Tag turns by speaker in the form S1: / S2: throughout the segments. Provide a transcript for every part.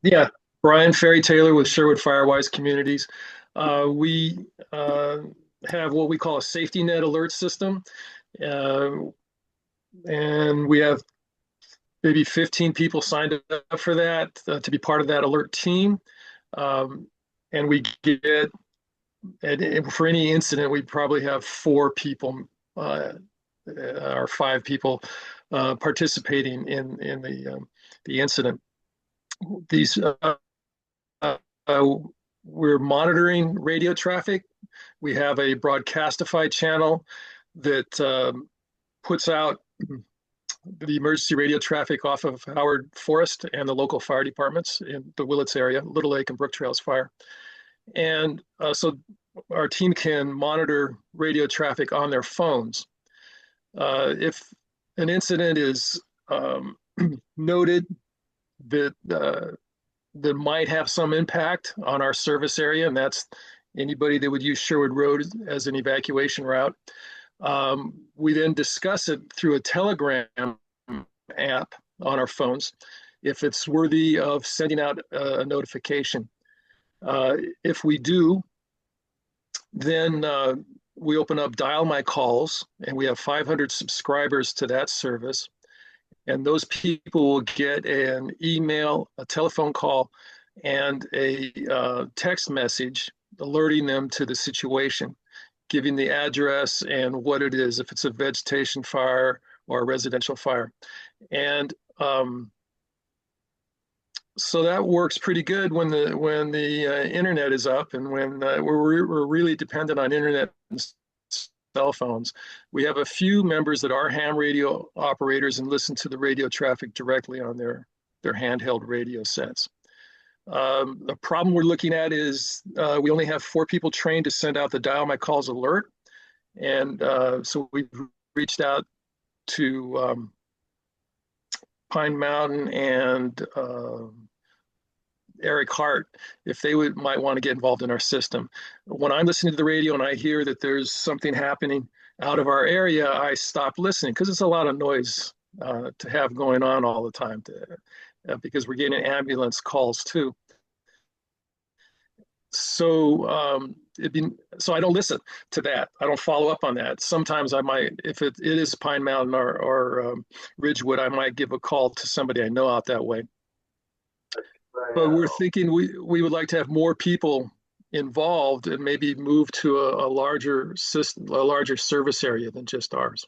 S1: Yeah, Brian Ferry Taylor with Sherwood Firewise Communities. We have what we call a safety net alert system, uh, and we have maybe 15 people signed up for that to be part of that alert team. Um, and we get, and for any incident, we probably have four people or five people participating in the incident. These uh, we're monitoring radio traffic. We have a broadcastify channel that puts out the emergency radio traffic off of Howard Forest and the local fire departments in the Willits area, Little Lake and Brook Trails Fire. And so our team can monitor radio traffic on their phones. If an incident is noted that that might have some impact on our service area, and that's anybody that would use Sherwood Road as an evacuation route. We then discuss it through a Telegram app on our phones if it's worthy of sending out a notification. If we do, then we open up Dial My Calls, and we have 500 subscribers to that service. And those people will get an email, a telephone call, and a text message alerting them to the situation, giving the address and what it is, if it's a vegetation fire or a residential fire. And so that works pretty good when the internet is up and when we're really dependent on internet and cell phones. We have a few members that are ham radio operators and listen to the radio traffic directly on their handheld radio sets. The problem we're looking at is we only have four people trained to send out the Dial My Calls alert. And so we've reached out to Pine Mountain and Eric Hart if they might want to get involved in our system. When I'm listening to the radio and I hear that there's something happening out of our area, I stop listening because it's a lot of noise to have going on all the time because we're getting ambulance calls too. So so I don't listen to that. I don't follow up on that. Sometimes I might, if it is Pine Mountain or Ridgewood, I might give a call to somebody I know out that way. But we're thinking we would like to have more people involved and maybe move to a larger system, a larger service area than just ours.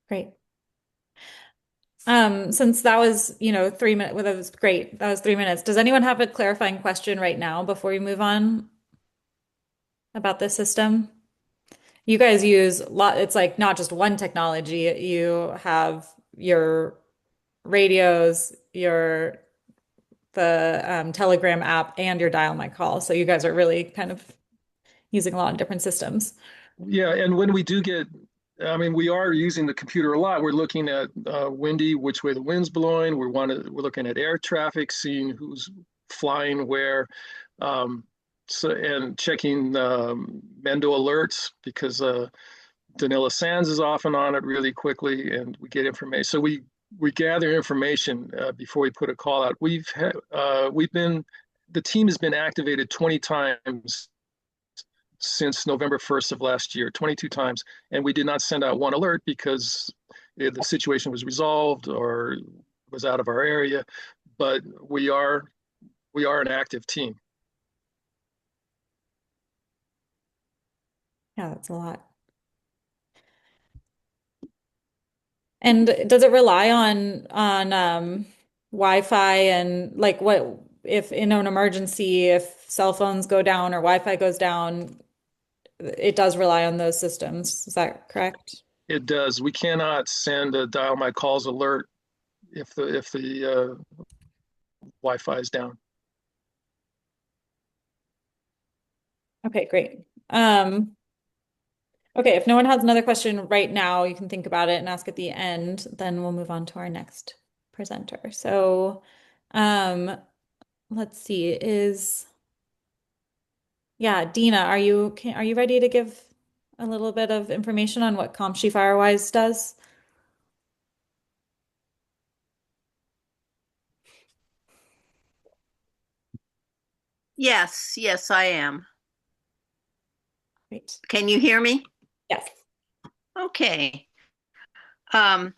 S2: Great. Since that was, 3 minutes, well, that was great. That was 3 minutes. Does anyone have a clarifying question right now before we move on about this system? You guys use lot, it's like not just one technology. You have your radios, your the Telegram app, and your Dial My Call. So you guys are really kind of using a lot of different systems.
S1: Yeah, and when we do get, I mean, we are using the computer a lot. We're looking at windy, which way the wind's blowing. We're looking at air traffic, seeing who's flying where, so and checking Mendo alerts because Danila Sands is often on it really quickly, and we get information. So we gather information before we put a call out. We've been the team has been activated 20 times since November 1st of last year, 22 times, and we did not send out one alert because the situation was resolved or was out of our area. But we are an active team.
S2: Yeah, that's a lot. And does it rely on Wi-Fi and like what if in an emergency, if cell phones go down or Wi-Fi goes down, it does rely on those systems. Is that correct?
S1: It does. We cannot send a dial my calls alert if the Wi-Fi is down.
S2: Okay, great. Okay, if no one has another question right now, you can think about it and ask at the end, then we'll move on to our next presenter. So, um, let's see, yeah, Dina, are you ready to give a little bit of information on what CompSci Firewise does?
S3: Yes, yes, I am.
S2: Great.
S3: Can you hear me?
S2: Yes.
S3: Okay. Um,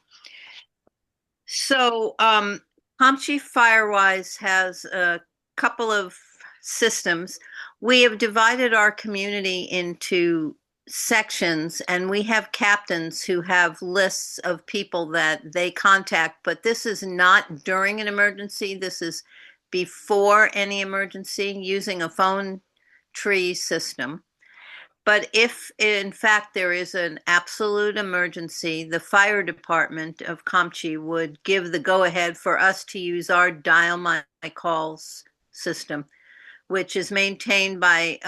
S3: so Hamchi Firewise has a couple of systems. We have divided our community into sections, and we have captains who have lists of people that they contact, but this is not during an emergency. This is before any emergency using a phone tree system. But if in fact there is an absolute emergency, the fire department of Kamchi would give the go ahead for us to use our dial my calls system, which is maintained by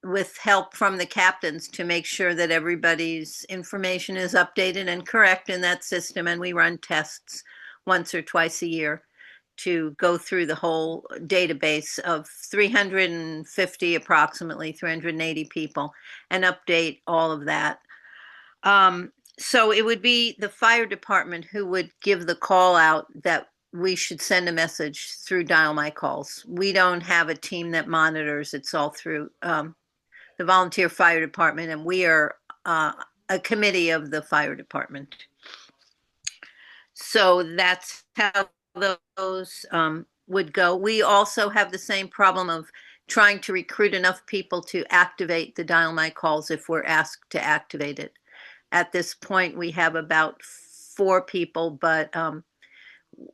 S3: with help from the captains to make sure that everybody's information is updated and correct in that system. And we run tests once or twice a year to go through the whole database of 350, approximately 380 people, and update all of that. So it would be the fire department who would give the call out that we should send a message through Dial My Calls. We don't have a team that monitors. It's all through the volunteer fire department, and we are a committee of the fire department. So that's how those would go. We also have the same problem of trying to recruit enough people to activate the Dial My Calls if we're asked to activate it. At this point, we have about 4 people, but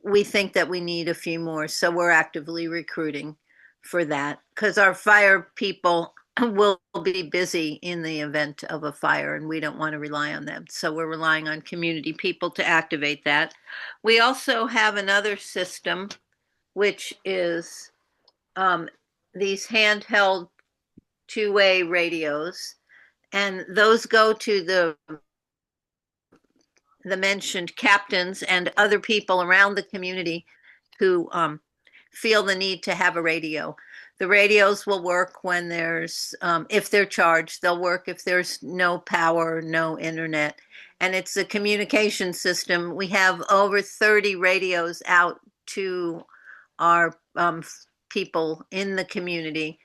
S3: we think that we need a few more. So we're actively recruiting for that because our fire people will be busy in the event of a fire, and we don't want to rely on them. So we're relying on community people to activate that. We also have another system, which is these handheld two-way radios, and those go to the mentioned captains and other people around the community who feel the need to have a radio. The radios will work when if they're charged, they'll work if there's no power, no internet. And it's a communication system. We have over 30 radios out to our people in the community.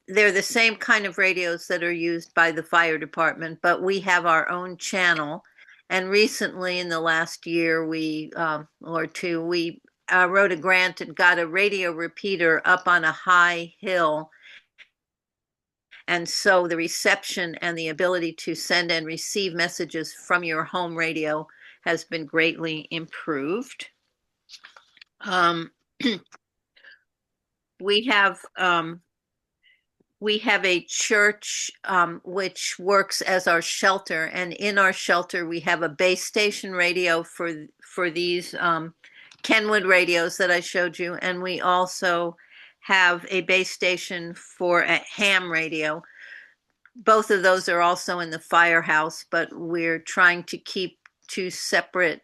S3: They're the same kind of radios that are used by the fire department, but we have our own channel. And recently, in the last year, or two, we wrote a grant and got a radio repeater up on a high hill. And so the reception and the ability to send and receive messages from your home radio has been greatly improved. Um, we have a church which works as our shelter, and in our shelter we have a base station radio for these Kenwood radios that I showed you, and we also have a base station for a ham radio. Both of those are also in the firehouse, but we're trying to keep 2 separate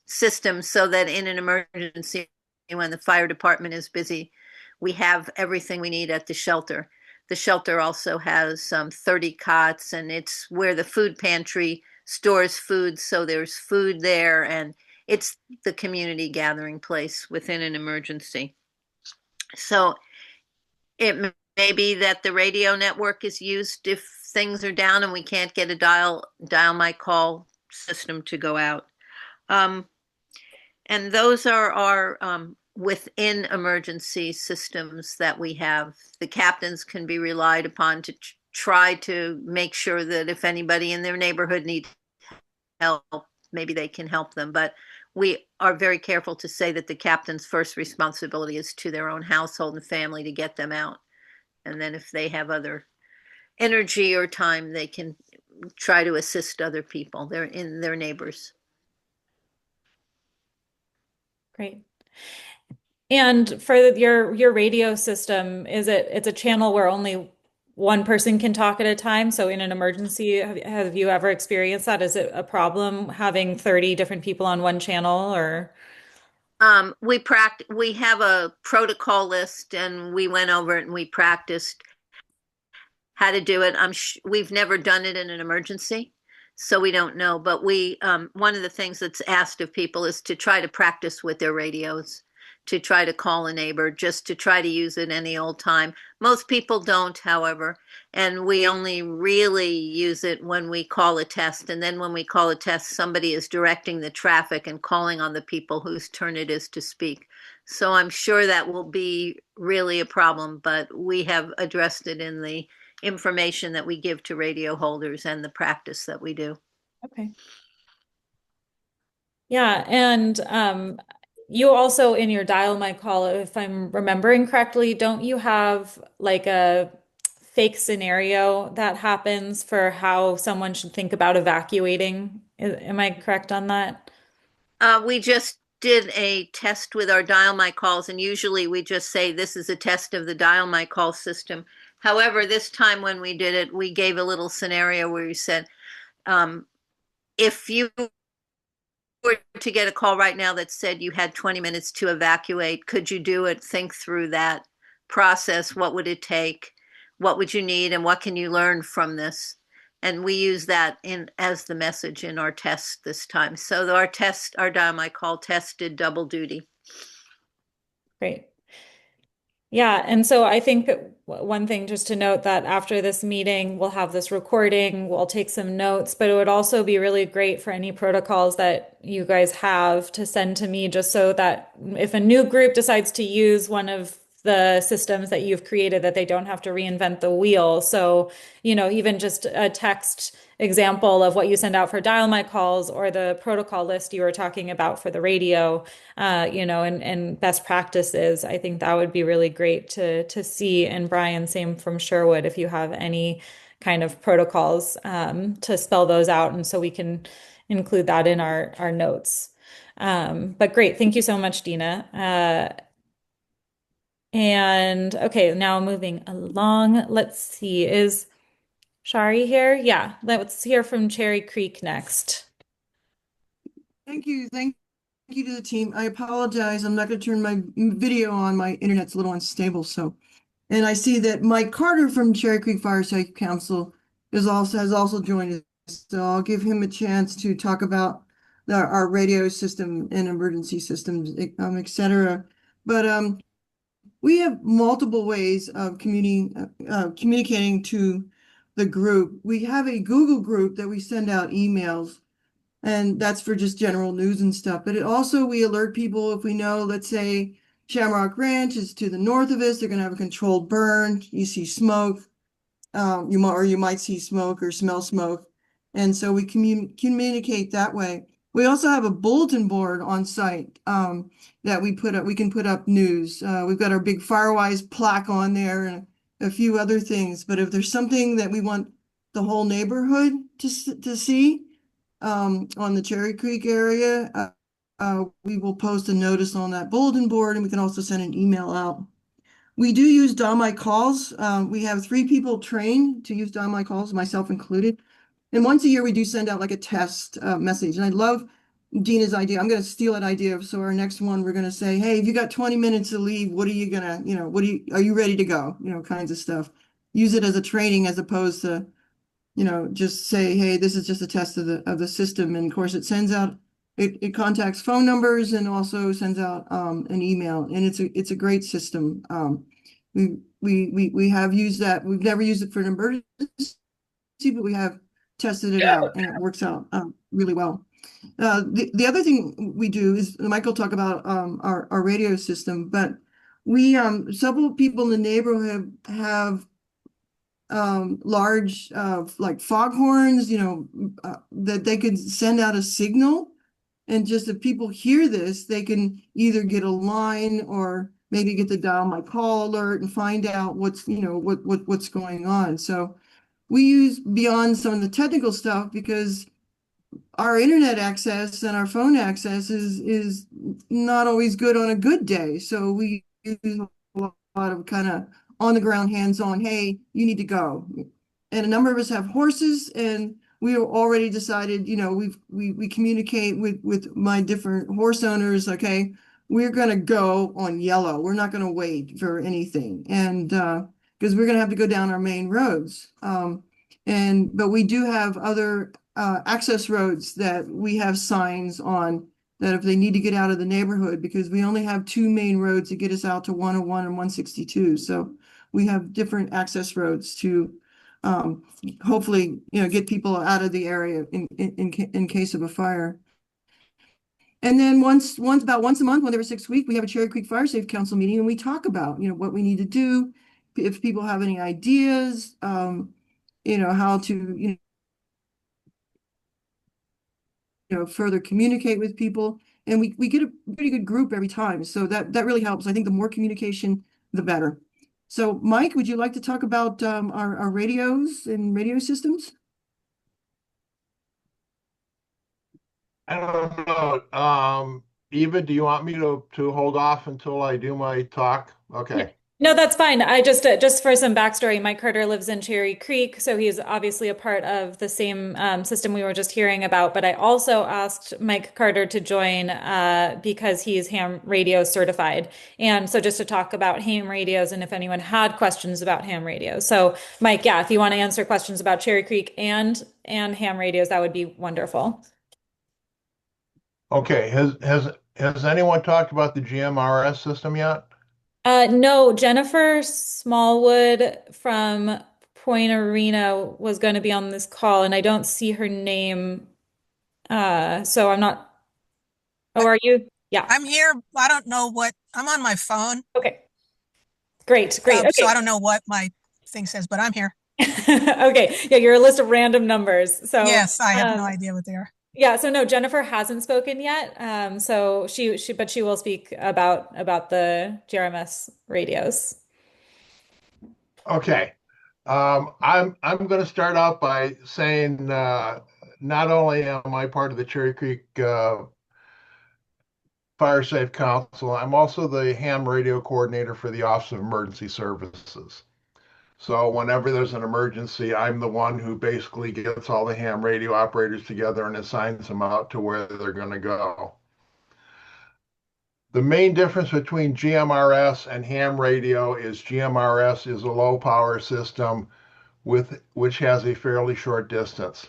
S3: systems so that in an emergency, when the fire department is busy, we have everything we need at the shelter. The shelter also has 30 cots, and it's where the food pantry stores food. So there's food there, and it's the community gathering place within an emergency. So it may be that the radio network is used if things are down and we can't get a dial my call system to go out. And those are our within emergency systems that we have. The captains can be relied upon to try to make sure that if anybody in their neighborhood needs help, maybe they can help them. But we are very careful to say that the captain's first responsibility is to their own household and family to get them out. And then if they have other energy or time, they can try to assist other people, their neighbors.
S2: Great. And for your radio system, it's a channel where only one person can talk at a time? So in an emergency, have you ever experienced that? Is it a problem having 30 different people on one channel or?
S3: We have a protocol list, and we went over it and we practiced how to do it. We've never done it in an emergency, so we don't know. But one of the things that's asked of people is to try to practice with their radios to try to call a neighbor, just to try to use it any old time. Most people don't, however, and we only really use it when we call a test. And then when we call a test, somebody is directing the traffic and calling on the people whose turn it is to speak. So I'm sure that will be really a problem, but we have addressed it in the information that we give to radio holders and the practice that we do.
S2: Okay. Yeah, and you also in your dial my call, if I'm remembering correctly, don't you have like a fake scenario that happens for how someone should think about evacuating? Am I correct on that?
S3: We just did a test with our dial my calls, and usually we just say this is a test of the dial my call system. However, this time when we did it, we gave a little scenario where we said, if you were to get a call right now that said you had 20 minutes to evacuate, could you do it? Think through that process. What would it take? What would you need? And what can you learn from this? And we use that in as the message in our test this time. So our dial my call test did double duty.
S2: Great. Yeah, and so I think one thing just to note that after this meeting, we'll have this recording, we'll take some notes, but it would also be really great for any protocols that you guys have to send to me just so that if a new group decides to use one of the systems that you've created, that they don't have to reinvent the wheel. So, even just a text example of what you send out for dial my calls or the protocol list you were talking about for the radio, and best practices. I think that would be really great to see. And Brian, same from Sherwood, if you have any kind of protocols to spell those out, and so we can include that in our notes. But great, thank you so much, Dina. And okay, now moving along. Let's see, is Shari here? Yeah, let's hear from Cherry Creek next.
S4: Thank you. Thank you to the team. I apologize. I'm not going to turn my video on. My internet's a little unstable. And I see that Mike Carter from Cherry Creek Fire Safety Council has also joined us. So I'll give him a chance to talk about our radio system and emergency systems, et cetera. But we have multiple ways of communicating to the group. We have a Google group that we send out emails, and that's for just general news and stuff. But we alert people if we know, let's say, Shamrock Ranch is to the north of us, they're going to have a controlled burn. You see smoke, you might see smoke or smell smoke. And so we communicate that way. We also have a bulletin board on site that we put up. We can put up news. We've got our big Firewise plaque on there and a few other things. But if there's something that we want the whole neighborhood to see on the Cherry Creek area, we will post a notice on that bulletin board, and we can also send an email out. We do use Dial My Calls. We have 3 people trained to use Dial My Calls, myself included. And once a year, we do send out like a test message. And I love Dina's idea. I'm going to steal that idea. So our next one, we're going to say, hey, if you got 20 minutes to leave, what are you going to, are you ready to go? Kinds of stuff. Use it as a training as opposed to, just say, hey, this is just a test of the system. And of course, it sends out, it contacts phone numbers and also sends out an email. And it's a great system. We have used that. We've never used it for an emergency, but we have tested it out, and it works out really well. The other thing we do is Michael talk about our radio system, but we several people in the neighborhood have large like foghorns, that they could send out a signal, and just if people hear this, they can either get a line or maybe get the dial my call alert and find out what's going on. So we use beyond some of the technical stuff because our internet access and our phone access is not always good on a good day. So we use a lot of kind of on the ground, hands on, hey, you need to go. And a number of us have horses, and we already decided, we communicate with my different horse owners. Okay, we're going to go on yellow. We're not going to wait for anything. And because we're going to have to go down our main roads. But we do have other access roads that we have signs on that if they need to get out of the neighborhood, because we only have two main roads to get us out to 101 and 162. So we have different access roads to hopefully, get people out of the area in case of a fire. And then about once a month, every 6 weeks, we have a Cherry Creek Fire Safe Council meeting and we talk about, what we need to do. If people have any ideas, how to, further communicate with people. And we get a pretty good group every time. So that really helps. I think the more communication, the better. So Mike, would you like to talk about our radios and radio systems?
S5: I don't know. Eva, do you want me to hold off until I do my talk?
S2: Yeah.
S5: Okay.
S2: No, that's fine. I just for some backstory, Mike Carter lives in Cherry Creek, so he's obviously a part of the same system we were just hearing about. But I also asked Mike Carter to join because he's ham radio certified, and so just to talk about ham radios and if anyone had questions about ham radios. So, Mike, yeah, if you want to answer questions about Cherry Creek and ham radios, that would be wonderful.
S5: Okay. Has anyone talked about the GMRS system yet?
S2: No, Jennifer Smallwood from Point Arena was going to be on this call, and I don't see her name. So I'm not. Oh, are you? Yeah.
S6: I'm here. I don't know what, I'm on my phone,
S2: Okay. Great. Great.
S6: so I
S2: Okay.
S6: don't know what my thing says, but I'm here.
S2: Okay. Yeah, you're a list of random numbers. So,
S6: Yes, I have no idea what they are.
S2: yeah. So no, Jennifer hasn't spoken yet. So but she will speak about the GRMS radios.
S5: Okay. I'm going to start out by saying not only am I part of the Cherry Creek Fire Safe Council, I'm also the ham radio coordinator for the Office of Emergency Services. So whenever there's an emergency, I'm the one who basically gets all the ham radio operators together and assigns them out to where they're going to go. The main difference between GMRS and ham radio is GMRS is a low power system which has a fairly short distance.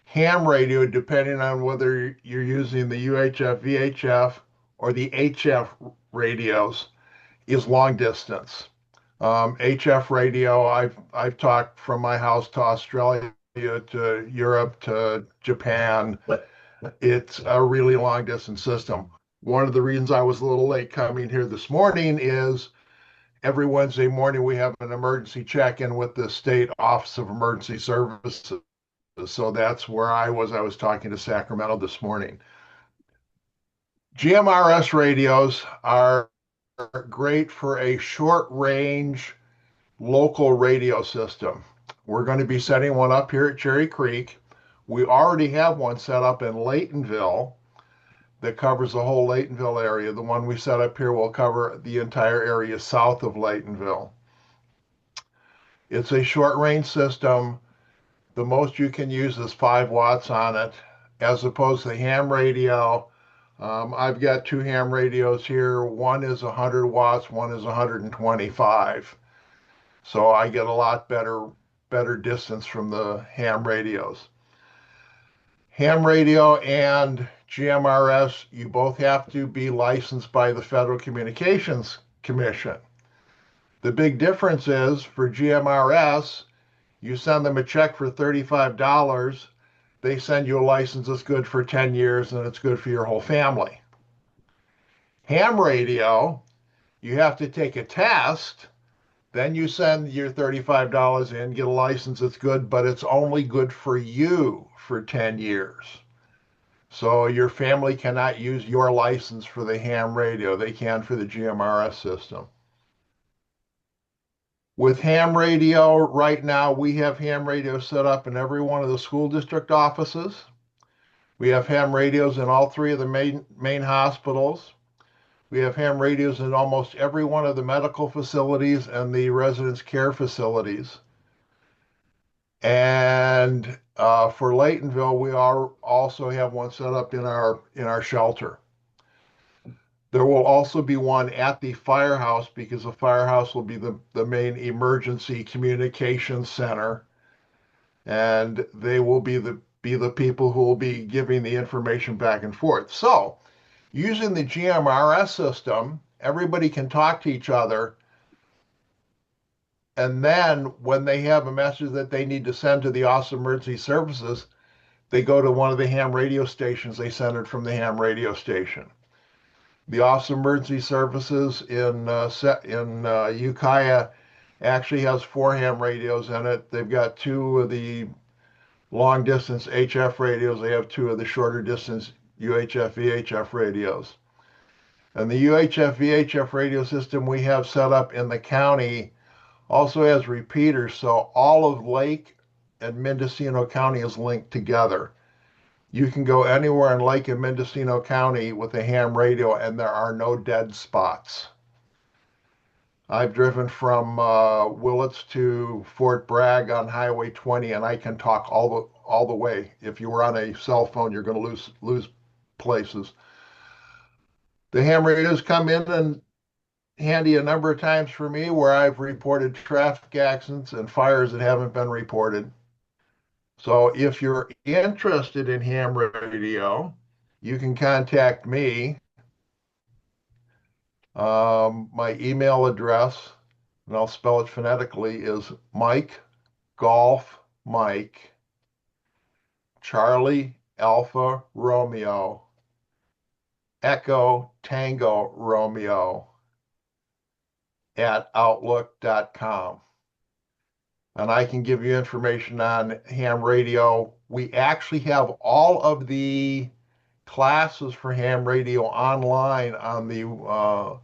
S5: Ham radio, depending on whether you're using the UHF, VHF, or the HF radios, is long distance. HF radio, I've talked from my house to Australia to Europe to Japan. It's a really long distance system. One of the reasons I was a little late coming here this morning is every Wednesday morning we have an emergency check-in with the State Office of Emergency Services. So that's where I was. I was talking to Sacramento this morning. GMRS radios are great for a short range local radio system. We're going to be setting one up here at Cherry Creek. We already have one set up in Laytonville that covers the whole Laytonville area. The one we set up here will cover the entire area south of Laytonville. It's a short range system. The most you can use is 5 watts on it, as opposed to ham radio. I've got 2 ham radios here. One is 100 watts, one is 125. So I get a lot better distance from the ham radios. Ham radio and GMRS, you both have to be licensed by the Federal Communications Commission. The big difference is for GMRS, you send them a check for $35, they send you a license that's good for 10 years and it's good for your whole family. Ham radio, you have to take a test, then you send your $35 in, get a license that's good, but it's only good for you for 10 years. So your family cannot use your license for the ham radio. They can for the GMRS system. With ham radio, right now, we have ham radio set up in every one of the school district offices. We have ham radios in all 3 of the main hospitals. We have ham radios in almost every one of the medical facilities and the residence care facilities. And for Laytonville, we also have one set up in our shelter. There will also be one at the firehouse because the firehouse will be the main emergency communications center, and they will be the people who will be giving the information back and forth. So Using the GMRS system, everybody can talk to each other. And then when they have a message that they need to send to the Office of Emergency Services, they go to one of the ham radio stations. They send it from the ham radio station. The Office of Emergency Services in Ukiah actually has 4 ham radios in it. They've got 2 of the long distance HF radios. They have 2 of the shorter distance UHF VHF radios. And the UHF VHF radio system we have set up in the county also has repeaters, so all of Lake and Mendocino County is linked together. You can go anywhere in Lake and Mendocino County with a ham radio, and there are no dead spots. I've driven from Willits to Fort Bragg on Highway 20, and I can talk all the way. If you were on a cell phone, you're going to lose places. The ham radios come in and handy a number of times for me where I've reported traffic accidents and fires that haven't been reported. So if you're interested in ham radio, you can contact me. My email address, and I'll spell it phonetically, is Mike Golf Mike Charlie Alpha Romeo Echo Tango Romeo at outlook.com. And I can give you information on ham radio. We actually have all of the classes for ham radio online on the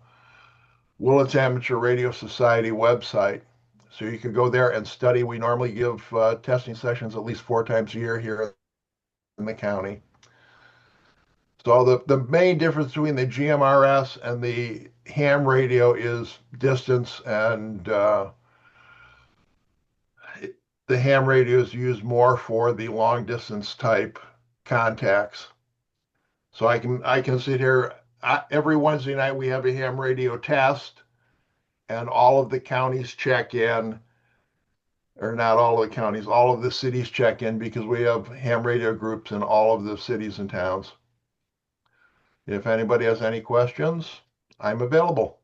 S5: Willits Amateur Radio Society website. So you can go there and study. We normally give testing sessions at least 4 times a year here in the county. So the main difference between the GMRS and the ham radio is distance, and the ham radio is used more for the long distance type contacts. So I can sit here every Wednesday night. We have a ham radio test, and all of the counties check in, or not all of the counties, all of the cities check in, because we have ham radio groups in all of the cities and towns. If anybody has any questions, I'm available.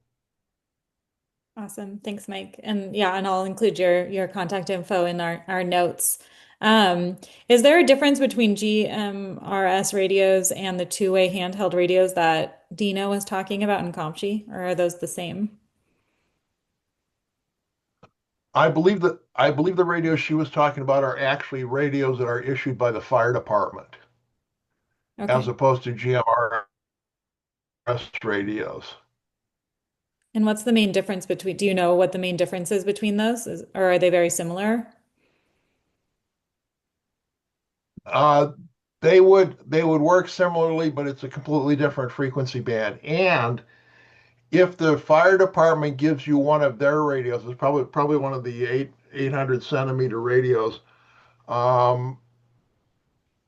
S2: Awesome. Thanks, Mike. And yeah, and I'll include your contact info in our notes. Is there a difference between GMRS radios and the two-way handheld radios that Dina was talking about in CompSci, or are those the same?
S5: I believe the radios she was talking about are actually radios that are issued by the fire department,
S2: Okay.
S5: as opposed to GMRS radios.
S2: And what's the main difference between, do you know what the main difference is between those, or are they very similar?
S5: They would work similarly, but it's a completely different frequency band. And if the fire department gives you one of their radios, it's probably one of the 800 centimeter radios.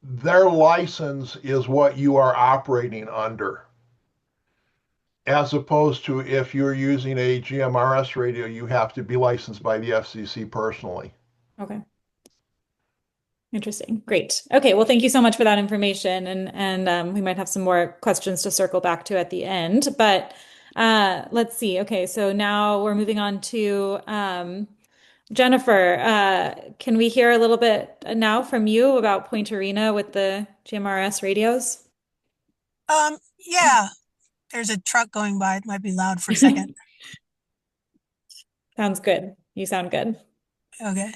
S5: Their license is what you are operating under, as opposed to if you're using a GMRS radio, you have to be licensed by the FCC personally.
S2: Okay. Interesting. Great. Okay. Well, thank you so much for that information. And we might have some more questions to circle back to at the end, but let's see. Okay. So now we're moving on to Jennifer. Can we hear a little bit now from you about Point Arena with the GMRS radios?
S6: Yeah, there's a truck going by. It might be loud for a second.
S2: Sounds good. You sound good.
S6: Okay.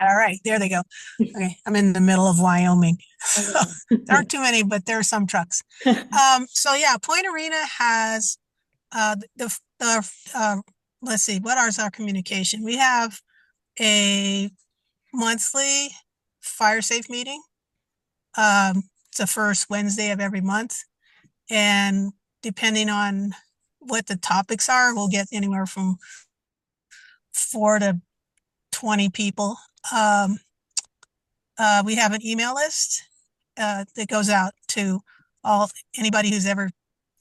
S6: All right, there they go. Okay, I'm in the middle of Wyoming. There aren't too many, but there are some trucks. So yeah, Point Arena has let's see, what is our communication? We have a monthly fire safe meeting. It's the first Wednesday of every month, and depending on what the topics are, we'll get anywhere from 4 to 20 people. We have an email list that goes out to anybody who's ever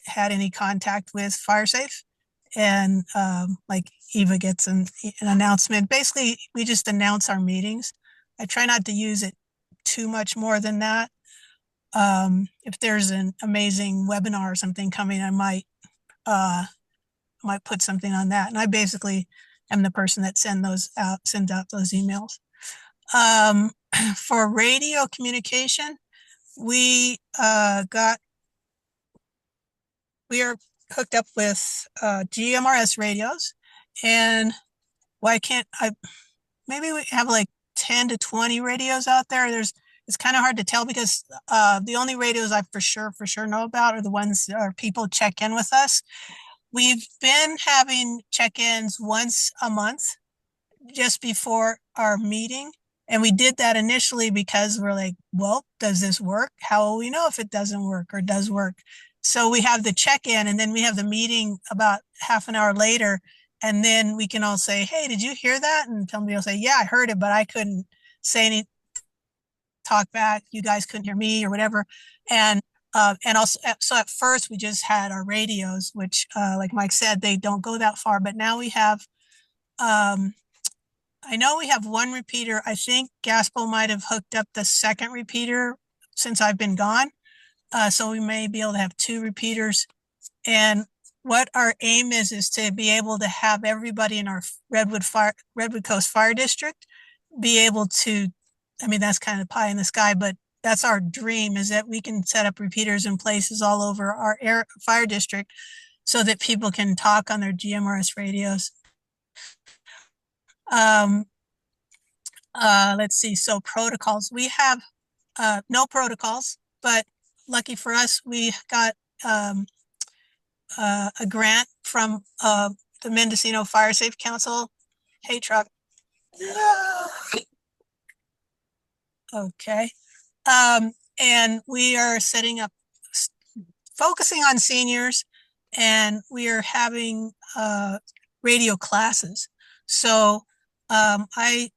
S6: had any contact with FireSafe, and like Eva gets an announcement. Basically, we just announce our meetings. I try not to use it too much more than that. if there's an amazing webinar or something coming, I might put something on that. And I basically am the person that sends out those emails. For radio communication, we are hooked up with GMRS radios, and maybe we have like 10 to 20 radios out there. It's kind of hard to tell because the only radios I for sure know about are the ones that people check in with us. We've been having check-ins once a month just before our meeting. And we did that initially because we're like, well, does this work? How will we know if it doesn't work or does work? So we have the check-in, and then we have the meeting about half an hour later. And then we can all say, hey, did you hear that? And somebody will say, yeah, I heard it, but I couldn't say any talk back. You guys couldn't hear me or whatever. And also, so at first we just had our radios, which like Mike said, they don't go that far. But now we have, I know we have one repeater. I think Gaspo might have hooked up the second repeater since I've been gone. So we may be able to have two repeaters. And what our aim is to be able to have everybody in our Redwood Coast Fire District be able to, I mean, that's kind of pie in the sky, but that's our dream, is that we can set up repeaters in places all over our fire district so that people can talk on their GMRS radios. Let's see. So protocols, we have no protocols, but lucky for us, we got a grant from the Mendocino Fire Safe Council. Hey, truck. Okay. And we are setting up, focusing on seniors, and we are having radio classes. So I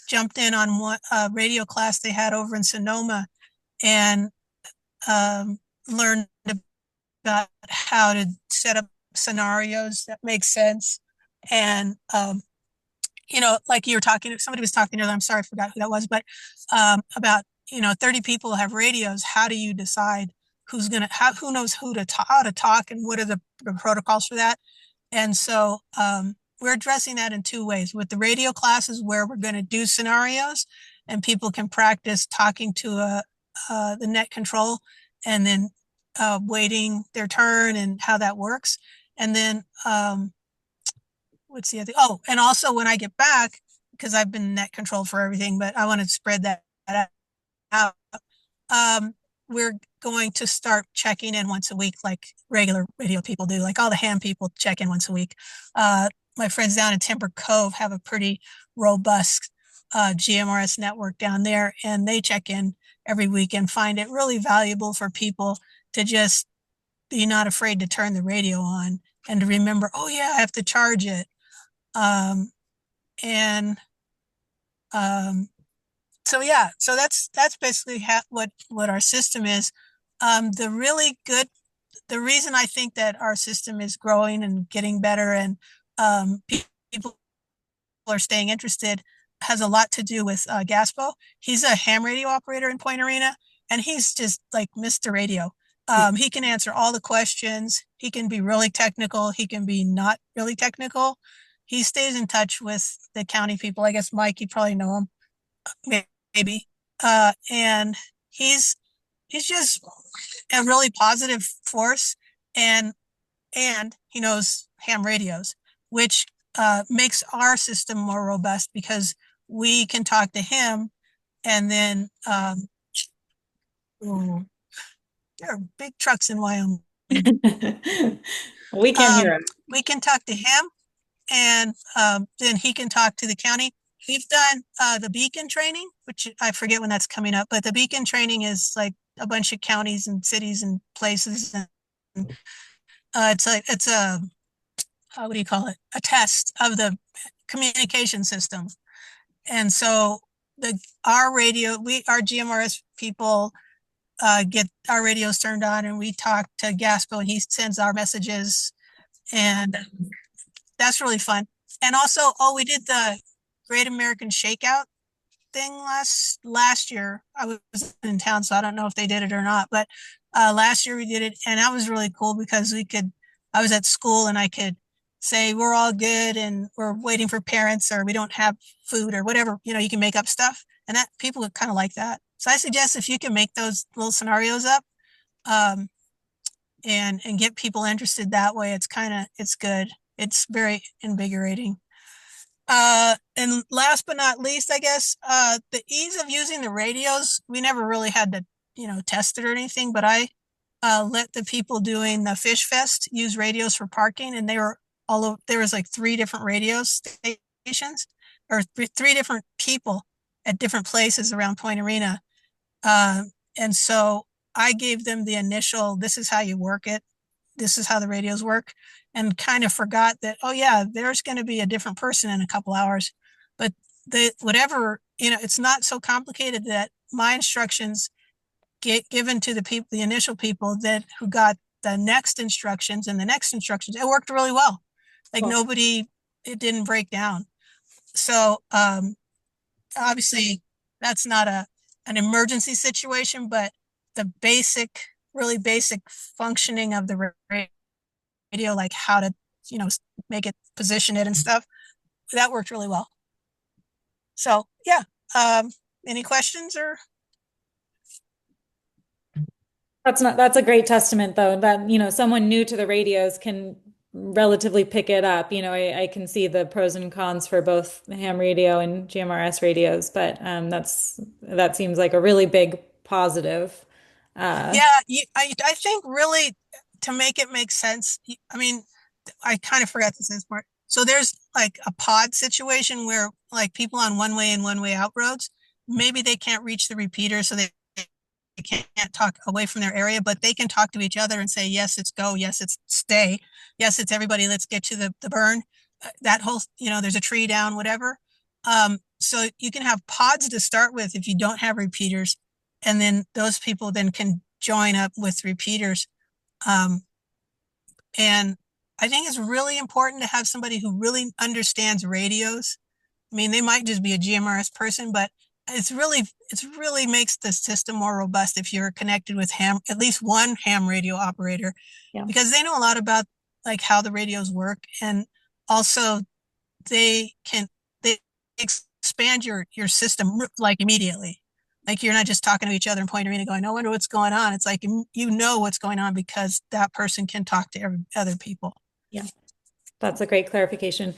S6: jumped in on one radio class they had over in Sonoma, and learned about how to set up scenarios that make sense. And you know, like you were talking, somebody was talking earlier, I'm sorry, I forgot who that was, but about, you know, 30 people have radios. How do you decide who knows how to talk, and what are the protocols for that? And so we're addressing that in two ways. With the radio classes, where we're going to do scenarios and people can practice talking to the net control, and then waiting their turn and how that works. And then what's the other? Oh, and also when I get back, because I've been net control for everything, but I want to spread that out. We're going to start checking in once a week, like regular radio people do, like all the ham people check in once a week. My friends down in Timber Cove have a pretty robust GMRS network down there, and they check in every week and find it really valuable for people to just be not afraid to turn the radio on and to remember, oh yeah, I have to charge it. So yeah, so that's basically what our system is. The reason I think that our system is growing and getting better, and people are staying interested, has a lot to do with Gaspo. He's a ham radio operator in Point Arena, and he's just like Mr. Radio. He can answer all the questions. He can be really technical. He can be not really technical. He stays in touch with the county people. I guess Mike, you probably know him, maybe. And he's just a really positive force, and he knows ham radios, which makes our system more robust because we can talk to him, and then there are big trucks in Wyoming.
S2: We can't hear him.
S6: We can talk to him, and then he can talk to the county. We've done the beacon training, which I forget when that's coming up, but the beacon training is like a bunch of counties and cities and places. And it's a what do you call it? A test of the communication system. And so our GMRS people get our radios turned on, and we talk to Gaspo, and he sends our messages, and that's really fun. And also, we did the Great American Shakeout thing last year. I was in town, so I don't know if they did it or not. But last year we did it, and that was really cool because I was at school and I could say we're all good and we're waiting for parents or we don't have food or whatever. You can make up stuff, and that people would kind of like that. So I suggest if you can make those little scenarios up, um, and get people interested that way, it's good. It's very invigorating. And last but not least, I guess, the ease of using the radios, we never really had to, test it or anything, but I let the people doing the Fish Fest use radios for parking, and they were all over, there was like 3 different radio stations or 3 different people at different places around Point Arena. And so I gave them the initial, this is how you work it. This is how the radios work, and kind of forgot that, oh yeah, there's going to be a different person in a couple hours. But it's not so complicated that my instructions get given to the people, the initial people who got the next instructions and the next instructions. It worked really well. Like it didn't break down. So obviously that's not an emergency situation, but the really basic functioning of the radio, like how to, make it, position it and stuff, that worked really well. So yeah, any questions or?
S2: That's a great testament though, that, someone new to the radios can relatively pick it up. I can see the pros and cons for both the ham radio and GMRS radios, but that seems like a really big positive.
S6: Yeah, I think really to make it make sense, I mean, I kind of forgot to say this part. So there's like a pod situation where like people on one way and one way out roads, maybe they can't reach the repeater, so they can't talk away from their area, but they can talk to each other and say, yes, it's go. Yes, it's stay. Yes, it's everybody. Let's get to the burn. That whole, there's a tree down, whatever. So you can have pods to start with if you don't have repeaters. And then those people then can join up with repeaters. And I think it's really important to have somebody who really understands radios. I mean, they might just be a GMRS person, but it's really makes the system more robust if you're connected with at least one ham radio operator, because they know a lot about like how the radios work, and also they expand your system like immediately. Like you're not just talking to each other in Point Arena going, "I wonder what's going on." It's like what's going on because that person can talk to other people.
S2: Yeah, that's a great clarification.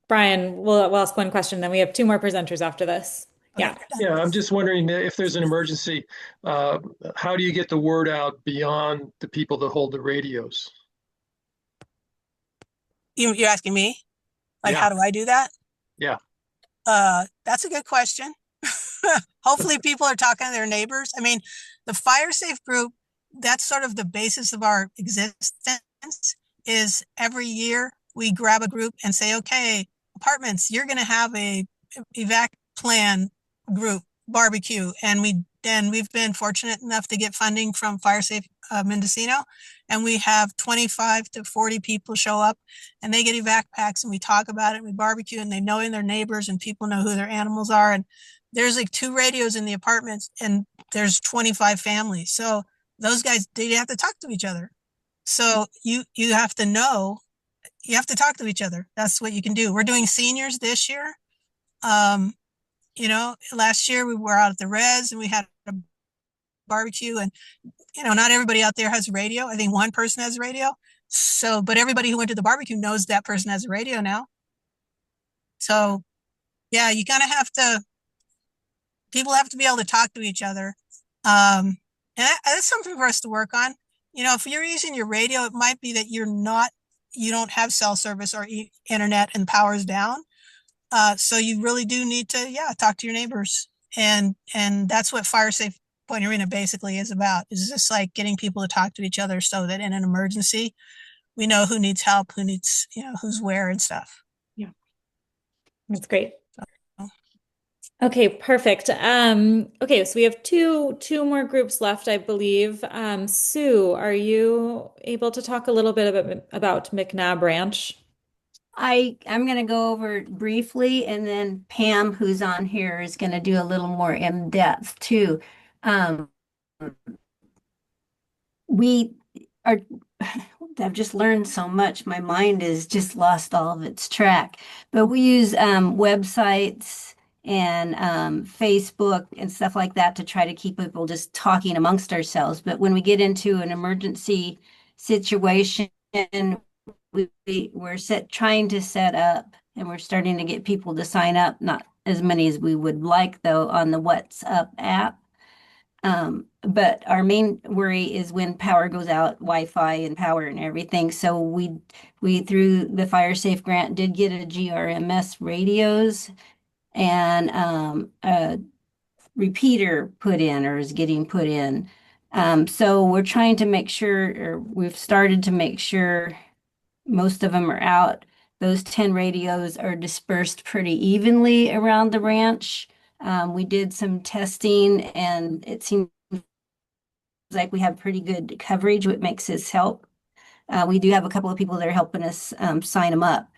S2: Brian, we'll ask one question, then we have 2 more presenters after this. Yeah.
S1: Yeah, I'm just wondering if there's an emergency, how do you get the word out beyond the people that hold the radios?
S6: You're asking me? Like,
S1: Yeah.
S6: how do I do that?
S1: Yeah.
S6: That's a good question. Hopefully people are talking to their neighbors. I mean, the Fire Safe group, that's sort of the basis of our existence, is every year we grab a group and say, okay, apartments, you're going to have a evac plan group barbecue. And we've been fortunate enough to get funding from Fire Safe Mendocino, and we have 25 to 40 people show up, and they get evac packs, and we talk about it, and we barbecue, and they know their neighbors, and people know who their animals are. And there's like 2 radios in the apartments, and there's 25 families. So those guys, they have to talk to each other. So you have to know, you have to talk to each other. That's what you can do. We're doing seniors this year. Last year we were out at the res and we had a barbecue, and not everybody out there has a radio. I think one person has a radio. So, but everybody who went to the barbecue knows that person has a radio now. So yeah, you kind of people have to be able to talk to each other. And that's something for us to work on. If you're using your radio, it might be that you don't have cell service or internet and power's down. So you really do need to, talk to your neighbors. And that's what Fire Safe Point Arena basically is about, is just like getting people to talk to each other so that in an emergency, we know who needs help, who needs, who's where and stuff.
S2: Yeah. That's great. Okay, perfect. Okay, so we have two more groups left, I believe. Sue, are you able to talk a little bit about McNabb Ranch?
S7: I'm going to go over it briefly, and then Pam, who's on here, is going to do a little more in depth too. Um, we are, I've just learned so much. My mind has just lost all of its track. But we use websites and Facebook and stuff like that to try to keep people just talking amongst ourselves. But when we get into an emergency situation, we're trying to set up, and we're starting to get people to sign up, not as many as we would like though, on the WhatsApp app. But our main worry is when power goes out, Wi-Fi and power and everything. So we through the Fire Safe grant did get a GRMS radios and a repeater put in, or is getting put in. So we're trying to make sure, or we've started to make sure most of them are out. Those 10 radios are dispersed pretty evenly around the ranch. We did some testing, and it seems like we have pretty good coverage, which makes us help. We do have a couple of people that are helping us sign them up.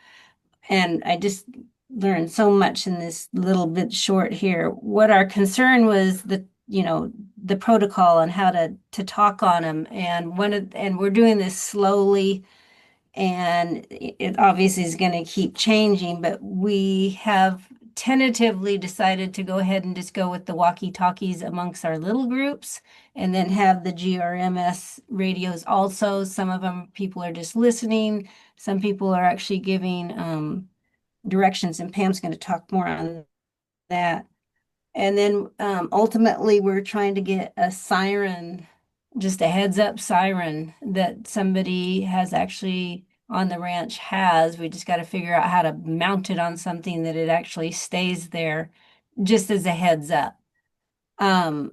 S7: And I just learned so much in this little bit short here. What our concern was, the protocol on how to talk on them. And we're doing this slowly, and it obviously is going to keep changing, but we have tentatively decided to go ahead and just go with the walkie-talkies amongst our little groups, and then have the GRMS radios also. Some of them people are just listening. Some people are actually giving directions, and Pam's going to talk more on that. And then ultimately, we're trying to get a siren, just a heads up siren that somebody has actually on the ranch has. We just got to figure out how to mount it on something that it actually stays there, just as a heads up. One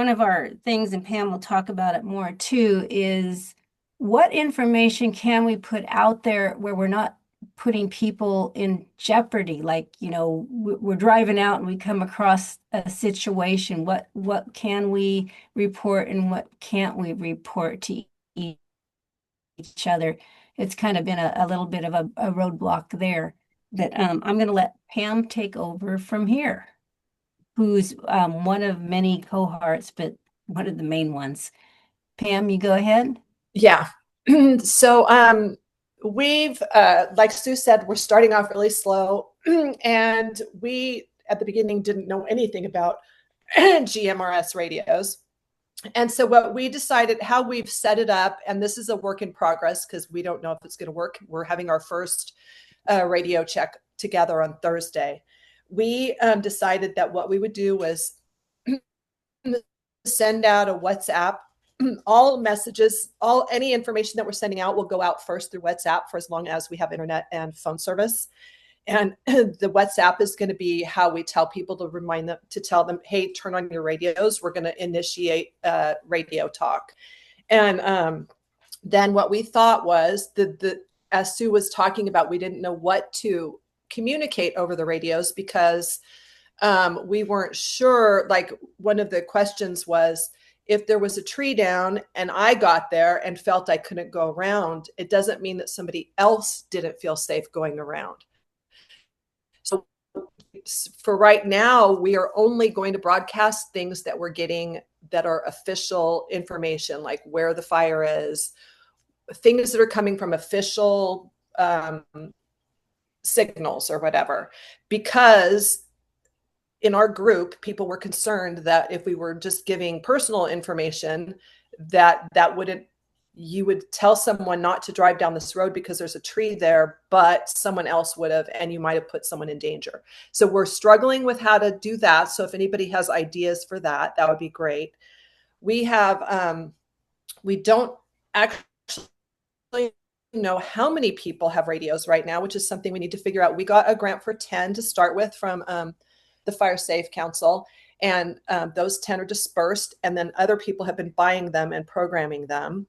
S7: of our things, and Pam will talk about it more too, is what information can we put out there where we're not putting people in jeopardy? Like, we're driving out and we come across a situation. What can we report and what can't we report to each other? It's kind of been a little bit of a roadblock there. That I'm going to let Pam take over from here, who's one of many cohorts, but one of the main ones. Pam, you go ahead.
S8: Yeah. So we've, like Sue said, we're starting off really slow. And we, at the beginning, didn't know anything about GMRS radios. And so what we decided, how we've set it up, and this is a work in progress because we don't know if it's going to work. We're having our first radio check together on Thursday. We decided that what we would do was send out a WhatsApp. All messages, any information that we're sending out will go out first through WhatsApp for as long as we have internet and phone service. And the WhatsApp is going to be how we tell people, to remind them, to tell them, hey, turn on your radios. We're going to initiate radio talk. And then what we thought was as Sue was talking about, we didn't know what to communicate over the radios because we weren't sure. Like, one of the questions was, if there was a tree down and I got there and felt I couldn't go around, it doesn't mean that somebody else didn't feel safe going around. So for right now, we are only going to broadcast things that we're getting that are official information, like where the fire is, things that are coming from official signals or whatever, because in our group, people were concerned that if we were just giving personal information, that wouldn't, you would tell someone not to drive down this road because there's a tree there, but someone else would have, and you might have put someone in danger. So we're struggling with how to do that. So if anybody has ideas for that, that would be great. We have, we don't actually know how many people have radios right now, which is something we need to figure out. We got a grant for 10 to start with from the Fire Safe Council, and those 10 are dispersed, and then other people have been buying them and programming them.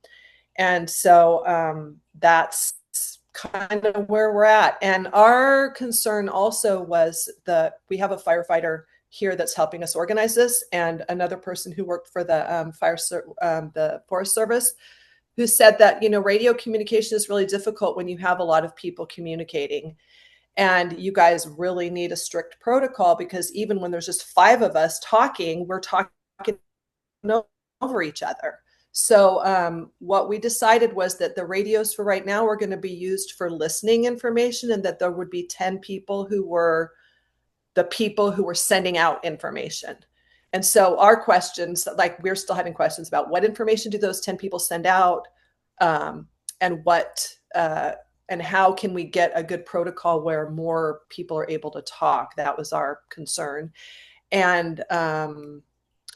S8: And so that's kind of where we're at. And our concern also was that we have a firefighter here that's helping us organize this, and another person who worked for the the Forest Service. who said that, radio communication is really difficult when you have a lot of people communicating. And you guys really need a strict protocol, because even when there's just 5 of us talking, we're talking over each other. So what we decided was that the radios for right now were going to be used for listening information, and that there would be 10 people who were the people who were sending out information. And so our questions, like, we're still having questions about what information do those 10 people send out, and and how can we get a good protocol where more people are able to talk. That was our concern. And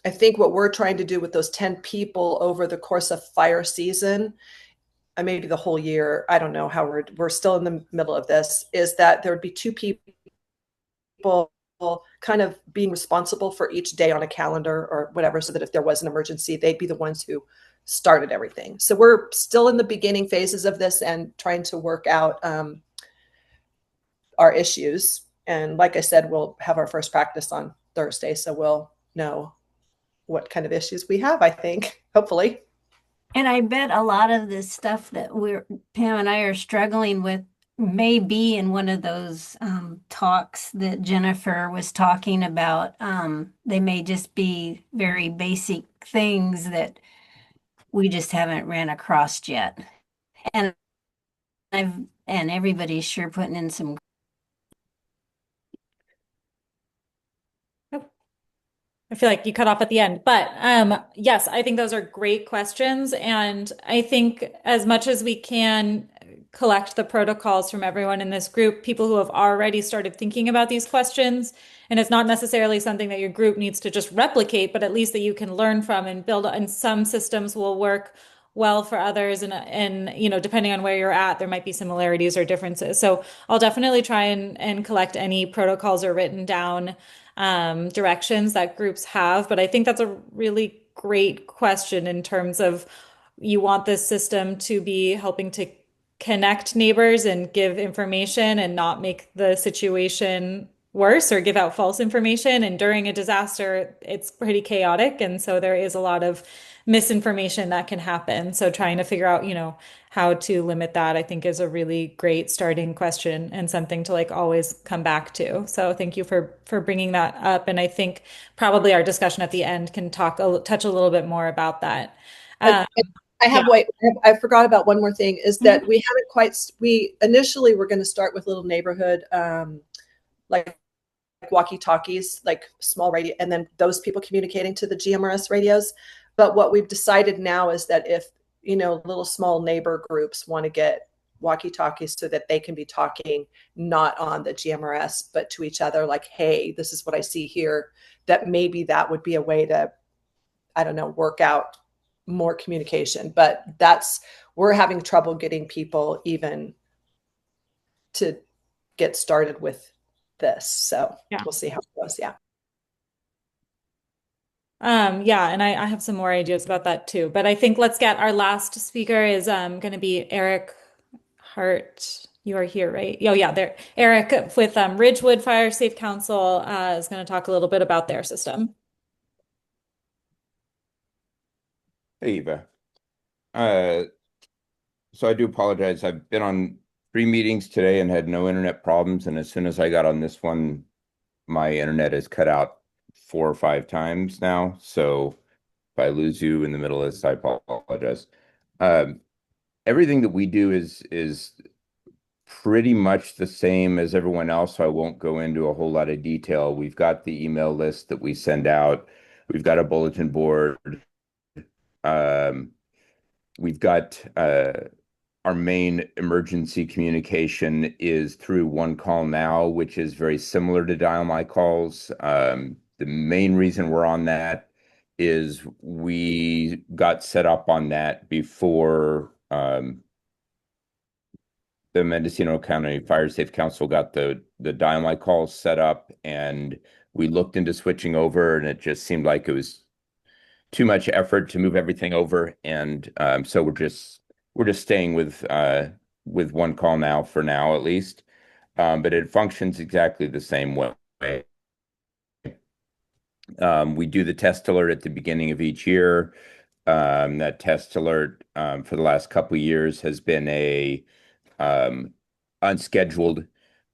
S8: I think what we're trying to do with those 10 people over the course of fire season, and maybe the whole year, I don't know how we're still in the middle of this, is that there would be 2 people kind of being responsible for each day on a calendar or whatever, so that if there was an emergency, they'd be the ones who started everything. So we're still in the beginning phases of this and trying to work out our issues. And like I said, we'll have our first practice on Thursday, so we'll know what kind of issues we have, I think, hopefully.
S7: And I bet a lot of this stuff that Pam and I are struggling with may be in one of those talks that Jennifer was talking about. They may just be very basic things that we just haven't ran across yet. And everybody's sure putting in some.
S2: I feel like you cut off at the end, but yes, I think those are great questions. And I think as much as we can collect the protocols from everyone in this group, people who have already started thinking about these questions, and it's not necessarily something that your group needs to just replicate, but at least that you can learn from and build, and some systems will work well for others, and depending on where you're at, there might be similarities or differences. So I'll definitely try and collect any protocols or written down directions that groups have. But I think that's a really great question in terms of, you want this system to be helping to connect neighbors and give information and not make the situation worse or give out false information. And during a disaster, it's pretty chaotic. And so there is a lot of misinformation that can happen. So trying to figure out, how to limit that, I think, is a really great starting question and something to always come back to. So thank you for bringing that up. And I think probably our discussion at the end can touch a little bit more about that.
S8: I forgot about one more thing, is that we initially were going to start with little neighborhood, like walkie-talkies, like small radio, and then those people communicating to the GMRS radios. But what we've decided now is that if, little small neighbor groups want to get walkie-talkies so that they can be talking not on the GMRS, but to each other, like, hey, this is what I see here, that maybe that would be a way to, I don't know, work out more communication. But we're having trouble getting people even to get started with this. So We'll see how it goes. Yeah.
S2: And I have some more ideas about that too. But I think let's get our last speaker is going to be Eric Hart. You are here, right? Oh, yeah, there. Eric with Ridgewood Fire Safe Council is going to talk a little bit about their system.
S9: Hey, Eva. So I do apologize. I've been on 3 meetings today and had no internet problems. And as soon as I got on this one, my internet is cut out 4 or 5 times now. So if I lose you in the middle of this, I apologize. Everything that we do is pretty much the same as everyone else, so I won't go into a whole lot of detail. We've got the email list that we send out. We've got a bulletin board. We've got our main emergency communication is through One Call Now, which is very similar to Dial My Calls. The main reason we're on that is we got set up on that before the Mendocino County Fire Safe Council got the Dial My Calls set up, and we looked into switching over, and it just seemed like it was too much effort to move everything over, and so we're just staying with One Call Now for now, at least. But it functions exactly the same way. We do the test alert at the beginning of each year. That test alert for the last couple of years has been a um, unscheduled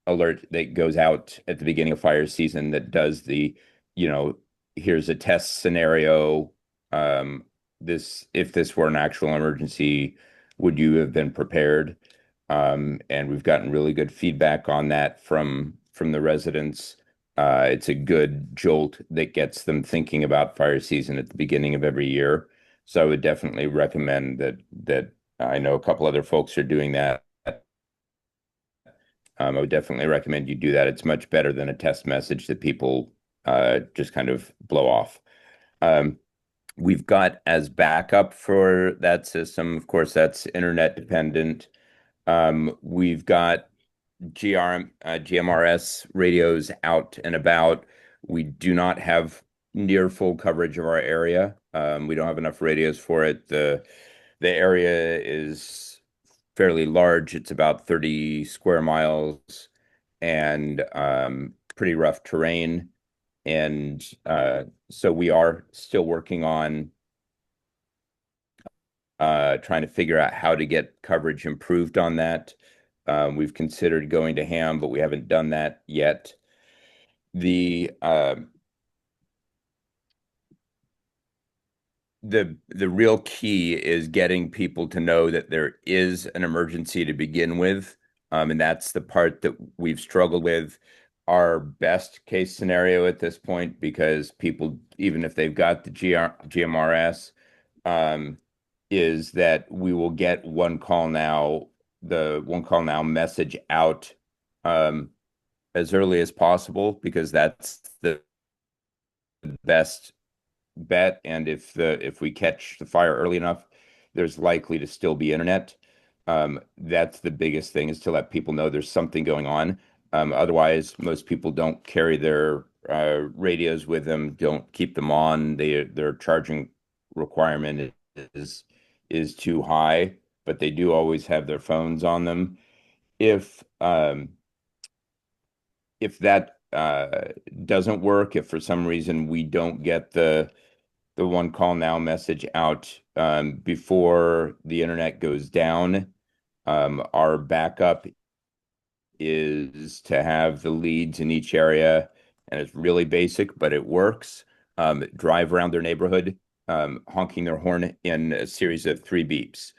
S9: alert that goes out at the beginning of fire season that does you know, here's a test scenario. Um, if this were an actual emergency, would you have been prepared? And we've gotten really good feedback on that from the residents. It's a good jolt that gets them thinking about fire season at the beginning of every year. So I would definitely recommend that I know a couple other folks are doing that. I would definitely recommend you do that. It's much better than a test message that people just kind of blow off. Um, we've got as backup for that system, of course, that's internet dependent. We've got GMRS radios out and about. We do not have near full coverage of our area. We don't have enough radios for it. The area is fairly large. It's about 30 square miles and pretty rough terrain. And so we are still working on trying to figure out how to get coverage improved on that. We've considered going to ham, but we haven't done that yet. The real key is getting people to know that there is an emergency to begin with. And that's the part that we've struggled with. Our best case scenario at this point, because people, even if they've got the GMRS, is that we will get the one call now message out as early as possible, because that's the best bet. And if we catch the fire early enough, there's likely to still be internet. That's the biggest thing, is to let people know there's something going on. Otherwise, most people don't carry their radios with them, don't keep them on. Their charging requirement is too high, but they do always have their phones on them. If that doesn't work, if for some reason we don't get the one call now message out before the internet goes down, our backup is to have the leads in each area, and it's really basic, but it works. Drive around their neighborhood, honking their horn in a series of 3 beeps.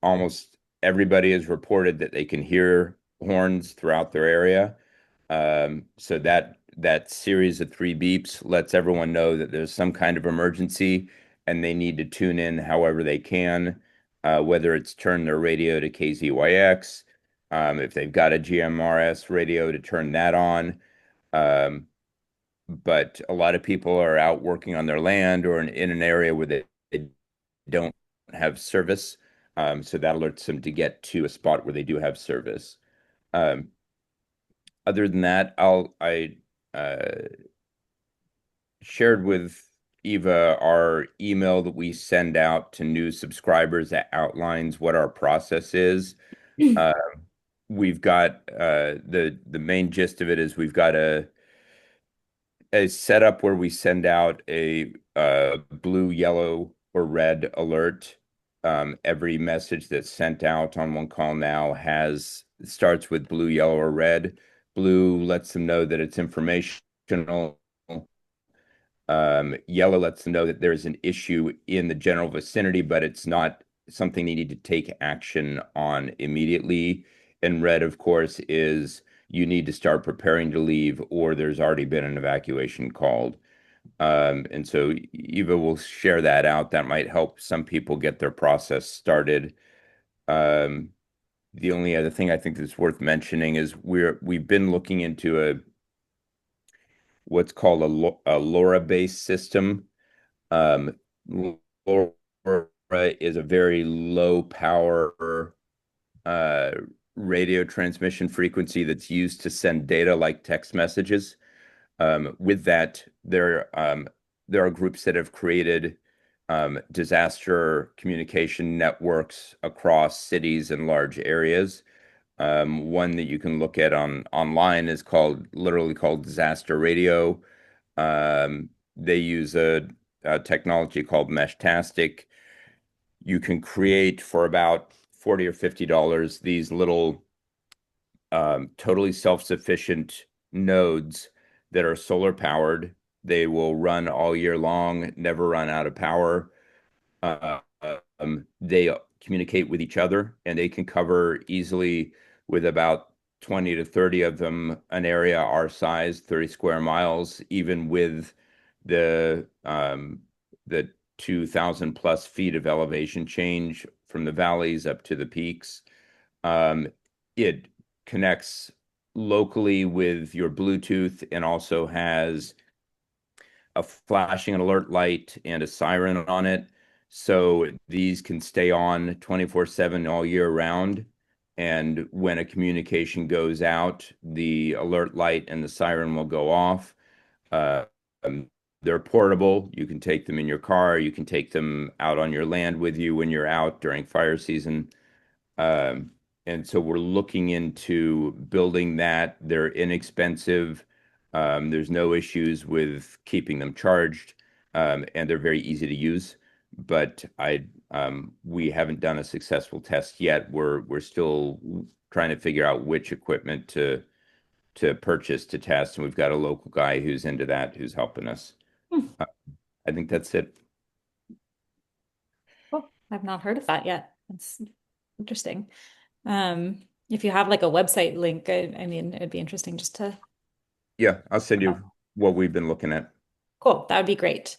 S9: Almost everybody has reported that they can hear horns throughout their area. So that series of 3 beeps lets everyone know that there's some kind of emergency and they need to tune in however they can, whether it's turn their radio to KZYX, if they've got a GMRS radio, to turn that on. But a lot of people are out working on their land or in an area where they don't have service. So that alerts them to get to a spot where they do have service. Other than that, I shared with Eva our email that we send out to new subscribers that outlines what our process is. We've got the main gist of it is we've got a setup where we send out a blue, yellow, or red alert. Every message that's sent out on one call now starts with blue, yellow, or red. Blue lets them know that it's informational. Yellow lets them know that there's an issue in the general vicinity, but it's not something they need to take action on immediately. And red, of course, is you need to start preparing to leave, or there's already been an evacuation called. And so Eva will share that out. That might help some people get their process started. The only other thing I think that's worth mentioning is we've been looking into what's called a LoRa-based system. LoRa is a very low power radio transmission frequency that's used to send data like text messages. With that, there are groups that have created disaster communication networks across cities and large areas. One that you can look at online is literally called Disaster Radio. They use a technology called Meshtastic. You can create for about $40 or $50 these little totally self-sufficient nodes that are solar powered. They will run all year long, never run out of power. They communicate with each other, and they can cover easily with about 20 to 30 of them an area our size, 30 square miles, even with the 2,000 plus feet of elevation change from the valleys up to the peaks. It connects locally with your Bluetooth and also has a flashing alert light and a siren on it. So these can stay on 24/7 all year round. And when a communication goes out, the alert light and the siren will go off. Uh, they're portable. You can take them in your car. You can take them out on your land with you when you're out during fire season. Um, and so we're looking into building that. They're inexpensive. There's no issues with keeping them charged, and they're very easy to use. But we haven't done a successful test yet. We're still trying to figure out which equipment to purchase to test, and we've got a local guy who's into that who's helping us. I think that's it.
S2: Cool. I've not heard of that yet. That's interesting. If you have like a website link, I mean, it'd be interesting just to.
S9: Yeah, I'll send you what we've been looking at.
S2: Cool. That would be great.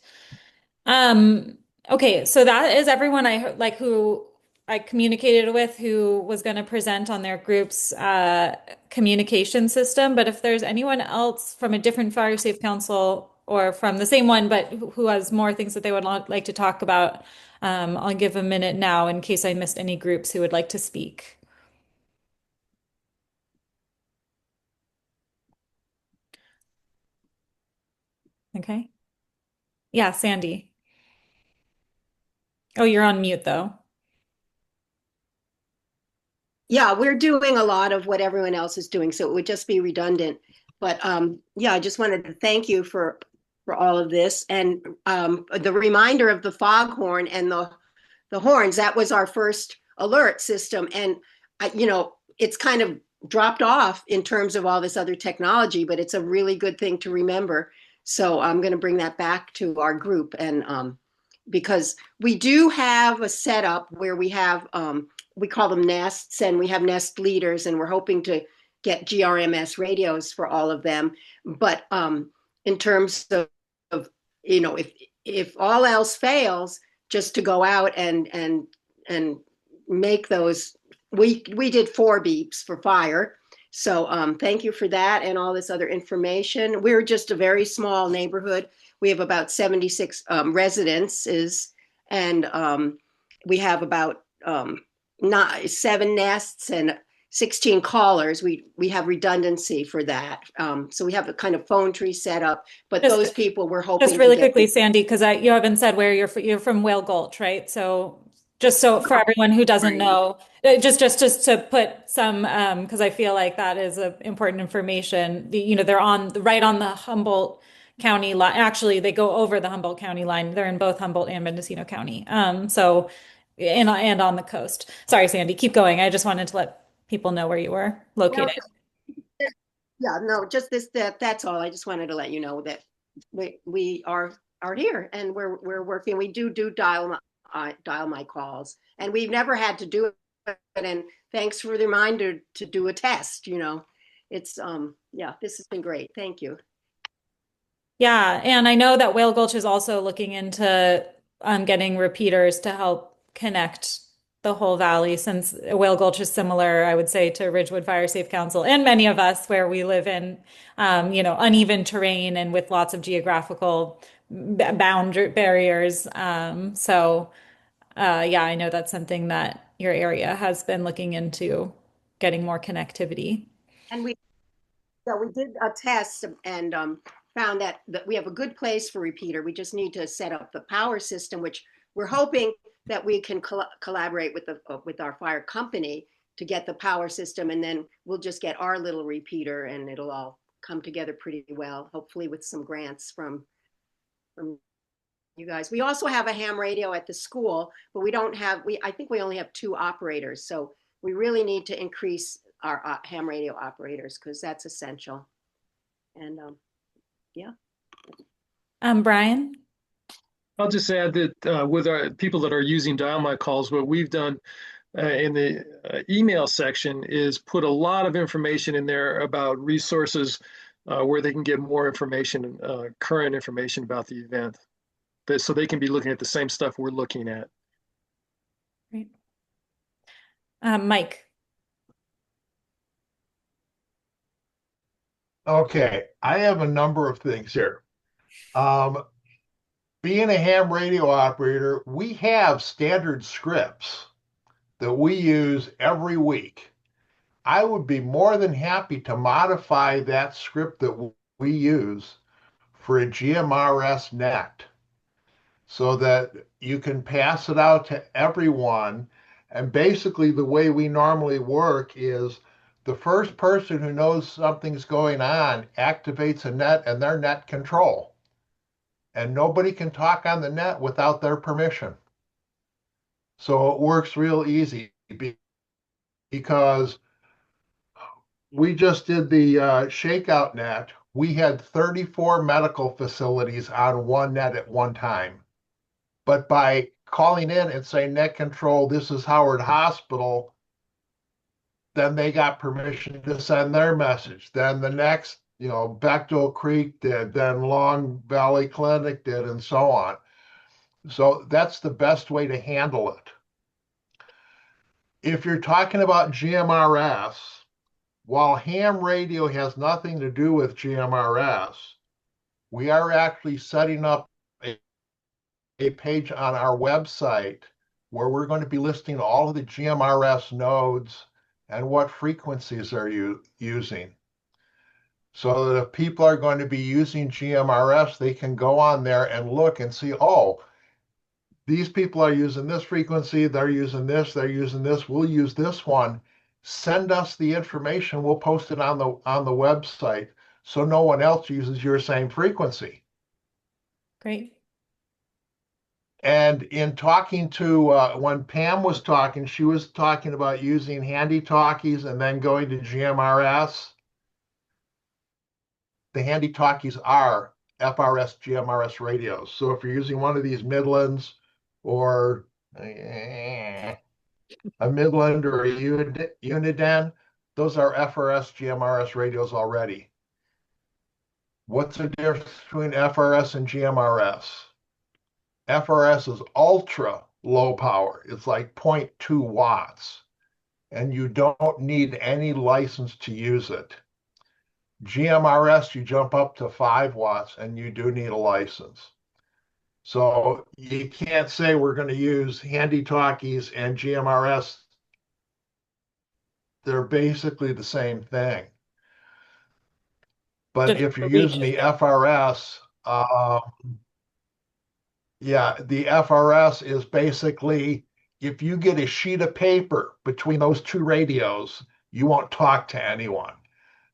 S2: Okay, so that is everyone I like who I communicated with who was going to present on their group's communication system. But if there's anyone else from a different fire safe council or from the same one, but who has more things that they would like to talk about, I'll give a minute now in case I missed any groups who would like to speak. Okay. Yeah, Sandy. Oh, you're on mute though.
S10: Yeah, we're doing a lot of what everyone else is doing, so it would just be redundant. But yeah, I just wanted to thank you for all of this, and the reminder of the foghorn and the horns. That was our first alert system, and it's kind of dropped off in terms of all this other technology, but it's a really good thing to remember. So I'm going to bring that back to our group, and because we do have a setup where we have we call them nests, and we have nest leaders, and we're hoping to get GRMS radios for all of them. But in terms of if all else fails, just to go out and make those. We did 4 beeps for fire. So thank you for that and all this other information. We're just a very small neighborhood. We have about 76 residences, and we have about 7 nests and 16 callers. We have redundancy for that. So we have a kind of phone tree set up, but those people we're hoping
S2: just really quickly, Sandy, because you haven't said where you're from Whale Gulch, right? So just so for everyone who doesn't know, just to put some, because I feel like that is important information. They're right on the Humboldt County line. Actually, they go over the Humboldt County line. They're in both Humboldt and Mendocino County. So and on the coast. Sorry, Sandy, keep going. I just wanted to let people know where you were located.
S10: Yeah, no, just that's all. I just wanted to let you know that we are here, and we're working. We do dial my calls, and we've never had to do it. And thanks for the reminder to do a test. It's yeah, this has been great. Thank you.
S2: Yeah, and I know that Whale Gulch is also looking into getting repeaters to help connect the whole valley, since Whale Gulch is similar, I would say, to Ridgewood Fire Safe Council and many of us where we live in, uneven terrain and with lots of geographical barriers. Yeah, I know that's something that your area has been looking into, getting more connectivity.
S10: And we did a test and found that we have a good place for repeater. We just need to set up the power system, which we're hoping that we can collaborate with our fire company to get the power system, and then we'll just get our little repeater, and it'll all come together pretty well, hopefully with some grants from you guys. We also have a ham radio at the school, but we don't have, I think we only have 2 operators. So we really need to increase our ham radio operators because that's essential. And yeah.
S2: Brian?
S1: I'll just add that with our people that are using dial my calls, what we've done in the email section is put a lot of information in there about resources where they can get more information, current information about the event. So they can be looking at the same stuff we're looking at.
S2: Great. Mike.
S5: Okay, I have a number of things here. Being a ham radio operator, we have standard scripts that we use every week. I would be more than happy to modify that script that we use for a GMRS net so that you can pass it out to everyone. And basically, the way we normally work is the first person who knows something's going on activates a net and their net control. And nobody can talk on the net without their permission. So it works real easy because we just did the shakeout net. We had 34 medical facilities on one net at one time. But by calling in and saying net control, this is Howard Hospital, then they got permission to send their message. Then the next, Bechtel Creek did, then Long Valley Clinic did, and so on. So that's the best way to handle it. If you're talking about GMRS, while ham radio has nothing to do with GMRS, we are actually setting up a page on our website where we're going to be listing all of the GMRS nodes and what frequencies they're using. So that if people are going to be using GMRS, they can go on there and look and see, oh, these people are using this frequency, they're using this, we'll use this one. Send us the information, we'll post it on the website so no one else uses your same frequency.
S2: Great.
S5: And in talking to, when Pam was talking, she was talking about using handy talkies and then going to GMRS. The handy talkies are FRS GMRS radios. So if you're using one of these Midlands or a Midland or a Uniden, those are FRS GMRS radios already. What's the difference between FRS and GMRS? FRS is ultra low power. It's like 0.2 watts, and you don't need any license to use it. GMRS, you jump up to 5 watts, and you do need a license. So you can't say we're going to use handy talkies and GMRS. They're basically the same thing. But if you're using the FRS, the FRS is basically, if you get a sheet of paper between those two radios, you won't talk to anyone.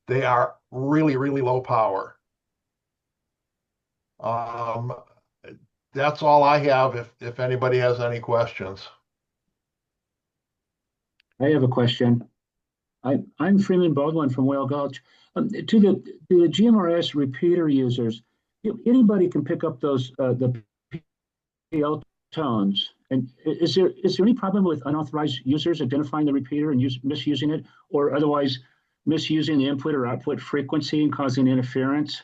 S5: They are really, really low power. That's all I have if anybody has any questions.
S11: I have a question. I'm Freeman Baldwin from Whale Gulch. To the GMRS repeater users, anybody can pick up those the PL tones. And is there any problem with unauthorized users identifying the repeater and misusing it, or otherwise misusing the input or output frequency and causing interference?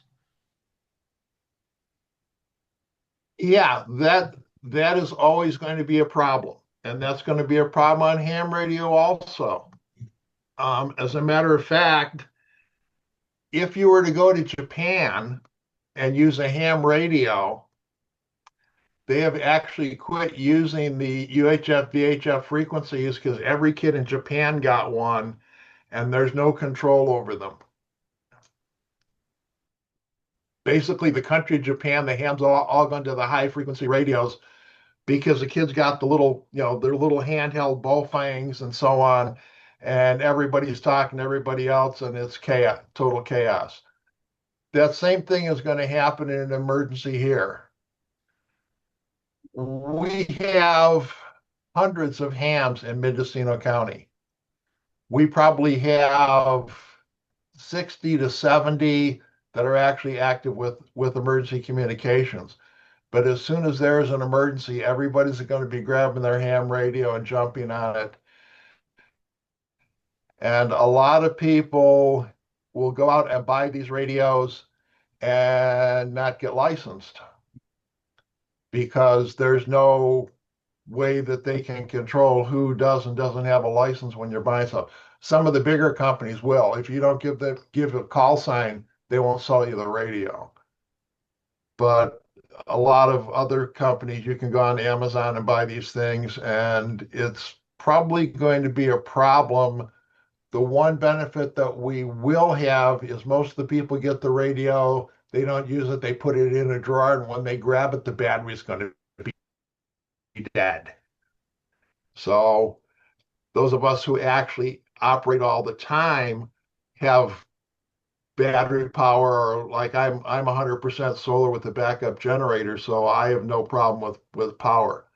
S5: Yeah, that is always going to be a problem, and that's going to be a problem on ham radio also. As a matter of fact, if you were to go to Japan and use a ham radio, they have actually quit using the UHF, VHF frequencies because every kid in Japan got one, and there's no control over them. Basically, the country of Japan, the hams all gone to the high frequency radios because the kids got the little, their little handheld bowfangs and so on, and everybody's talking to everybody else, and it's chaos, total chaos. That same thing is going to happen in an emergency here. We have hundreds of hams in Mendocino County. We probably have 60 to 70 that are actually active with emergency communications. But as soon as there's an emergency, everybody's going to be grabbing their ham radio and jumping on it. And a lot of people will go out and buy these radios and not get licensed because there's no way that they can control who does and doesn't have a license when you're buying stuff. Some of the bigger companies will. If you don't give a call sign, they won't sell you the radio. But a lot of other companies, you can go on Amazon and buy these things, and it's probably going to be a problem. The one benefit that we will have is most of the people get the radio, they don't use it, they put it in a drawer, and when they grab it, the battery is going to be dead. So those of us who actually operate all the time have battery power. Like I'm 100% solar with a backup generator, so I have no problem with power.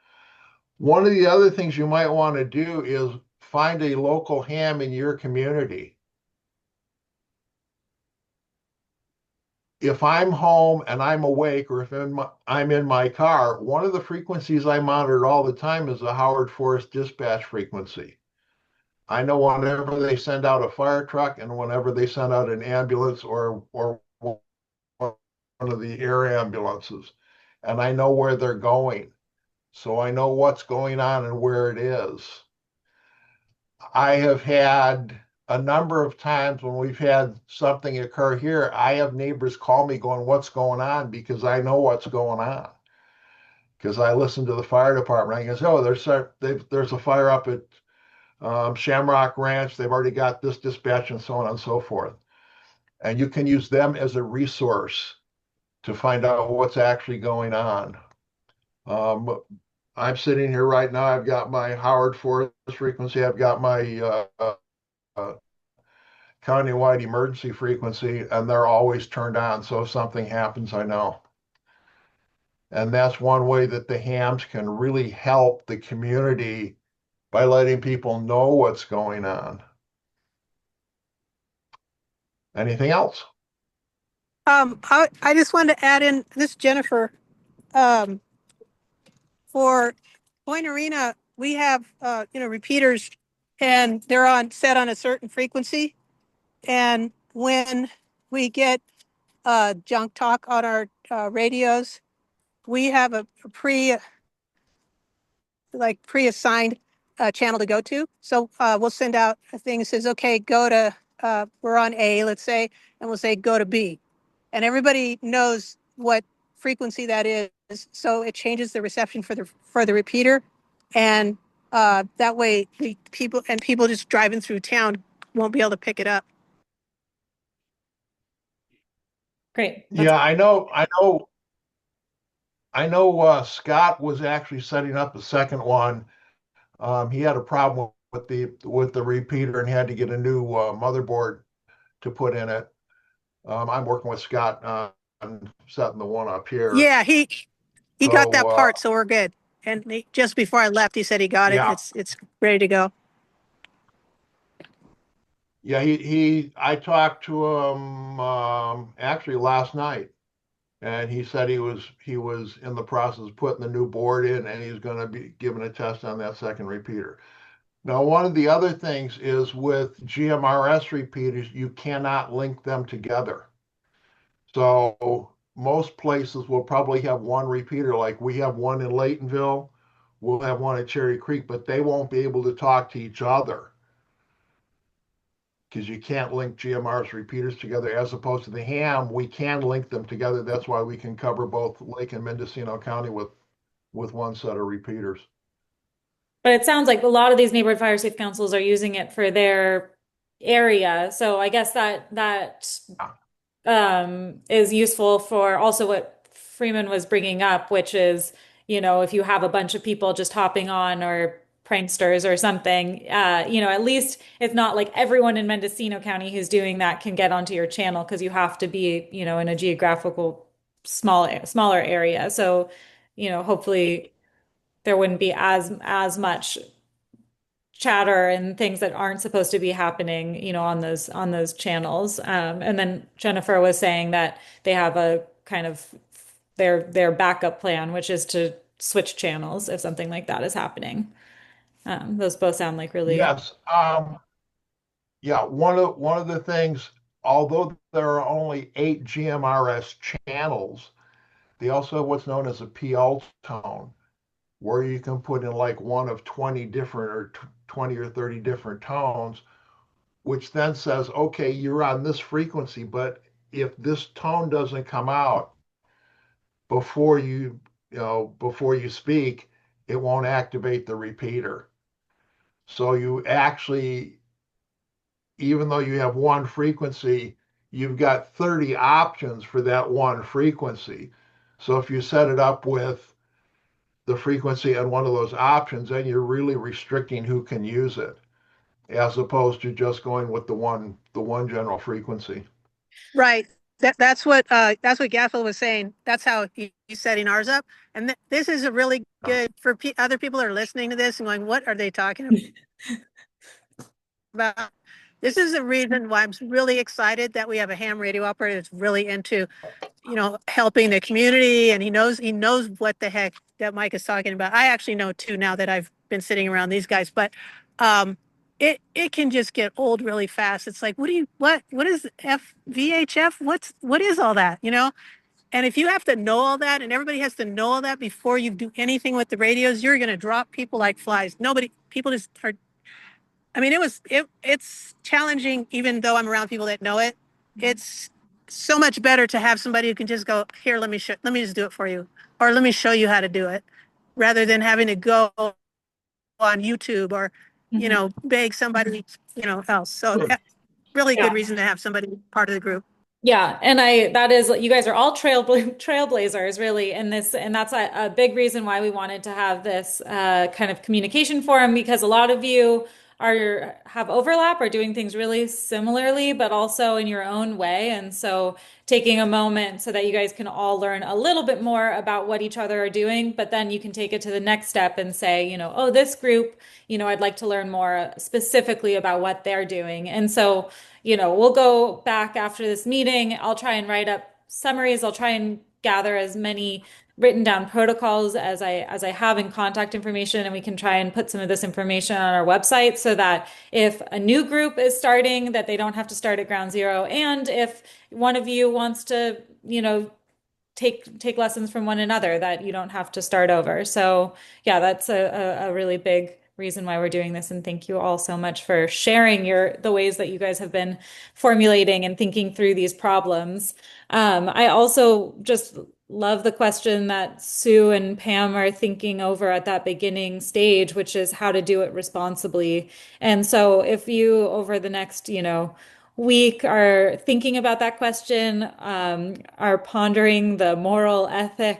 S5: One of the other things you might want to do is find a local ham in your community. If I'm home and I'm awake, or if I'm in my car, one of the frequencies I monitor all the time is the Howard Forest dispatch frequency. I know whenever they send out a fire truck and whenever they send out an ambulance or one of the air ambulances, and I know where they're going. So I know what's going on and where it is. I have had a number of times when we've had something occur here, I have neighbors call me going, "What's going on?" Because I know what's going on. Because I listen to the fire department. I guess, "Oh, there's a fire up at Shamrock Ranch. They've already got this dispatch," and so on and so forth. And you can use them as a resource to find out what's actually going on. I'm sitting here right now. I've got my Howard Forest frequency. I've got my uh, countywide emergency frequency, and they're always turned on. So if something happens, I know. And that's one way that the hams can really help the community by letting people know what's going on. Anything else?
S6: I just wanted to add in this, Jennifer. Um, for Point Arena, we have repeaters, and they're set on a certain frequency. And when we get junk talk on our radios, we have a pre-assigned channel to go to. So we'll send out a thing that says, "Okay, go to we're on A, let's say," and we'll say, "Go to B," and everybody knows what frequency that is. So it changes the reception for the repeater, and that way people just driving through town won't be able to pick it up.
S2: Great.
S5: Yeah, I know Scott was actually setting up a second one. He had a problem with the repeater and had to get a new motherboard to put in it. I'm working with Scott on setting the one up here.
S6: Yeah, he got that part, so we're good. And just before I left, he said he got
S5: yeah.
S6: it. It's ready to go.
S5: Yeah, I talked to him actually last night, and he said he was in the process of putting the new board in, and he's going to be giving a test on that second repeater. Now, one of the other things is with GMRS repeaters, you cannot link them together. So most places will probably have one repeater, like we have one in Laytonville, we'll have one at Cherry Creek, but they won't be able to talk to each other because you can't link GMR's repeaters together. As opposed to the ham, we can link them together. That's why we can cover both Lake and Mendocino County with one set of repeaters.
S2: But it sounds like a lot of these neighborhood fire safe councils are using it for their area. So I guess that is useful for also what Freeman was bringing up, which is, if you have a bunch of people just hopping on or pranksters or something, at least it's not like everyone in Mendocino County who's doing that can get onto your channel because you have to be, in a geographical smaller area. So, hopefully there wouldn't be as much chatter and things that aren't supposed to be happening, on those channels. And then Jennifer was saying that they have a kind of their backup plan, which is to switch channels if something like that is happening. Those both sound like really.
S5: Yes. Yeah, one of the things, although there are only 8 GMRS channels, they also have what's known as a PL tone, where you can put in like one of 20 different or 20 or 30 different tones, which then says, okay, you're on this frequency, but if this tone doesn't come out before before you speak, it won't activate the repeater. So you actually, even though you have one frequency, you've got 30 options for that one frequency. So if you set it up with the frequency on one of those options, then you're really restricting who can use it, as opposed to just going with the one general frequency.
S6: Right. That's what Gaffel was saying. That's how he's setting ours up. And this is a really good for other people that are listening to this and going, what are they talking about? This is the reason why I'm really excited that we have a ham radio operator that's really into, helping the community, and he knows what the heck that Mike is talking about. I actually know too now that I've been sitting around these guys, but it can just get old really fast. It's like, what is VHF? What is all that? And if you have to know all that, and everybody has to know all that before you do anything with the radios, you're going to drop people like flies. People just are. I mean, it's challenging, even though I'm around people that know it. It's so much better to have somebody who can just go, here, let me just do it for you, or let me show you how to do it, rather than having to go on YouTube or, beg somebody, else. So really good
S2: Yeah.
S6: reason to have somebody part of the group.
S2: Yeah, and that is, you guys are all trailblazers really in this, and that's a big reason why we wanted to have this kind of communication forum, because a lot of you have overlap, are doing things really similarly, but also in your own way. And so taking a moment so that you guys can all learn a little bit more about what each other are doing, but then you can take it to the next step and say, oh, this group, I'd like to learn more specifically about what they're doing. And so we'll go back after this meeting. I'll try and write up summaries. I'll try and gather as many written down protocols as I have in contact information, and we can try and put some of this information on our website so that if a new group is starting, that they don't have to start at ground zero. And if one of you wants to, take lessons from one another, that you don't have to start over. So yeah, that's a really big reason why we're doing this. And thank you all so much for sharing the ways that you guys have been formulating and thinking through these problems. I also just love the question that Sue and Pam are thinking over at that beginning stage, which is how to do it responsibly. And so if you, over the next, week, are thinking about that question, are pondering the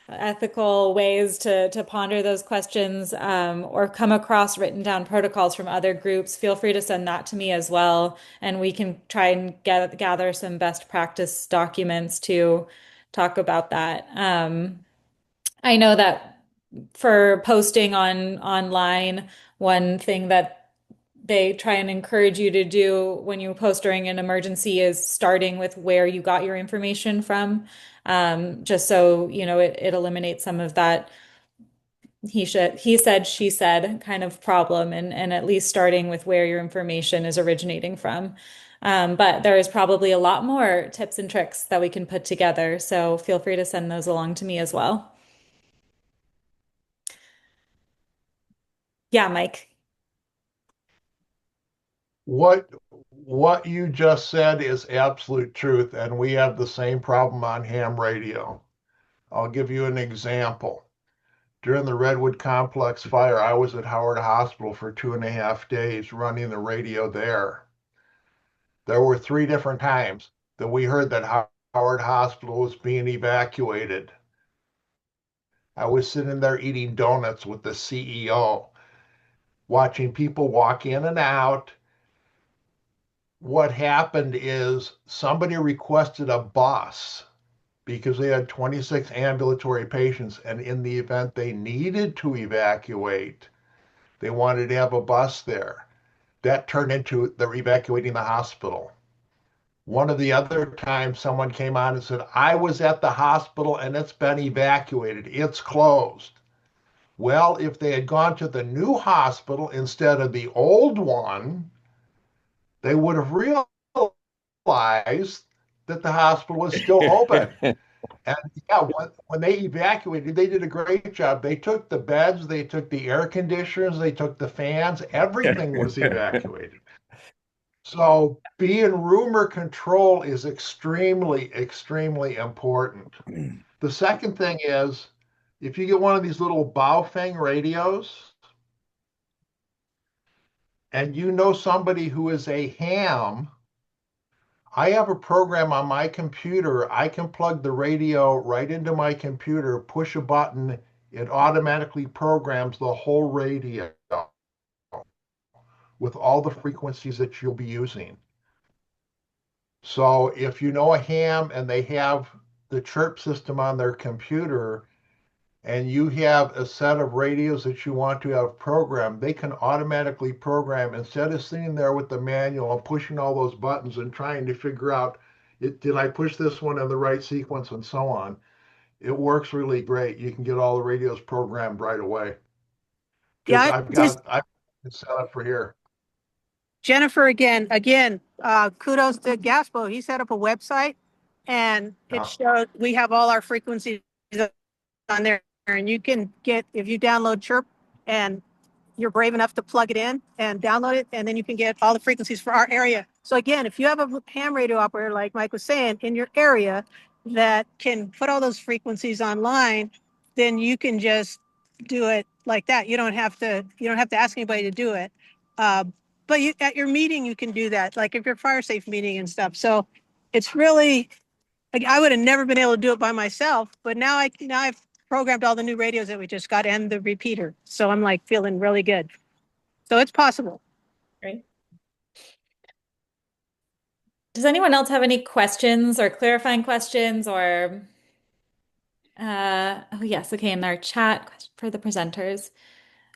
S2: ethical ways to ponder those questions, or come across written down protocols from other groups, feel free to send that to me as well. And we can try and gather some best practice documents to talk about that. I know that for posting online, one thing that they try and encourage you to do when you post during an emergency is starting with where you got your information from, just so it eliminates some of that he said, she said kind of problem, and at least starting with where your information is originating from. But there is probably a lot more tips and tricks that we can put together, so feel free to send those along to me as well. Yeah, Mike.
S5: What you just said is absolute truth, and we have the same problem on ham radio. I'll give you an example. During the Redwood Complex fire, I was at Howard Hospital for 2.5 days running the radio there. There were 3 different times that we heard that Howard Hospital was being evacuated. I was sitting there eating donuts with the CEO, watching people walk in and out. What happened is somebody requested a bus because they had 26 ambulatory patients. And in the event they needed to evacuate, they wanted to have a bus there. That turned into they're evacuating the hospital. One of the other times, someone came on and said, I was at the hospital and it's been evacuated. It's closed. Well, if they had gone to the new hospital instead of the old one, they would have realized that the hospital was still open. And yeah, when they evacuated, they did a great job. They took the beds, they took the air conditioners, they took the fans, everything was evacuated. So being rumor control is extremely, extremely important. The second thing is if you get one of these little Baofeng radios and you know somebody who is a ham, I have a program on my computer. I can plug the radio right into my computer, push a button, it automatically programs the whole radio with all the frequencies that you'll be using. So if you know a ham and they have the chirp system on their computer and you have a set of radios that you want to have programmed, they can automatically program instead of sitting there with the manual and pushing all those buttons and trying to figure out, did I push this one in the right sequence and so on. It works really great. You can get all the radios programmed right away. Because
S6: Yeah,
S5: I've set up for here.
S6: Jennifer, again, kudos to Gaspo. He set up a website and
S5: Yeah.
S6: it shows we have all our frequencies on there. And you can get, if you download Chirp and you're brave enough to plug it in and download it, and then you can get all the frequencies for our area. So again, if you have a ham radio operator, like Mike was saying, in your area that can put all those frequencies online, then you can just do it like that. You don't have to ask anybody to do it. But at your meeting, you can do that, like if you're fire safe meeting and stuff. So it's really, like, I would have never been able to do it by myself, but now I've programmed all the new radios that we just got and the repeater. So I'm like feeling really good. So it's possible.
S2: Great. Does anyone else have any questions or clarifying questions or oh yes, okay, in our chat for the presenters.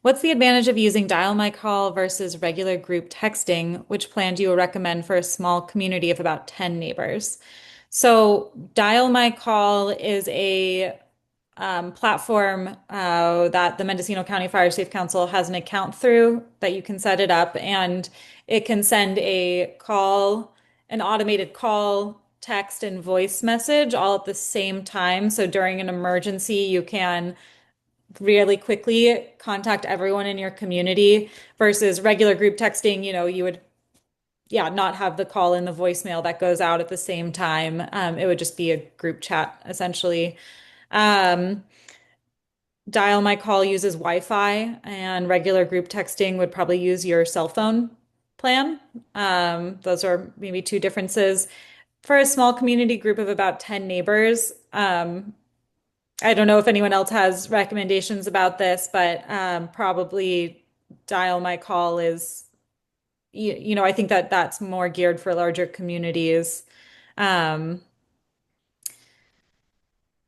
S2: What's the advantage of using Dial My Call versus regular group texting? Which plan do you recommend for a small community of about 10 neighbors? So Dial My Call is a platform that the Mendocino County Fire Safe Council has an account through that you can set it up, and it can send a call, an automated call, text, and voice message all at the same time. So during an emergency, you can really quickly contact everyone in your community versus regular group texting, you would not have the call and the voicemail that goes out at the same time. It would just be a group chat essentially. Dial My Call uses Wi-Fi, and regular group texting would probably use your cell phone plan. Those are maybe two differences. For a small community group of about 10 neighbors, I don't know if anyone else has recommendations about this, but probably Dial My Call is, I think that that's more geared for larger communities. Um,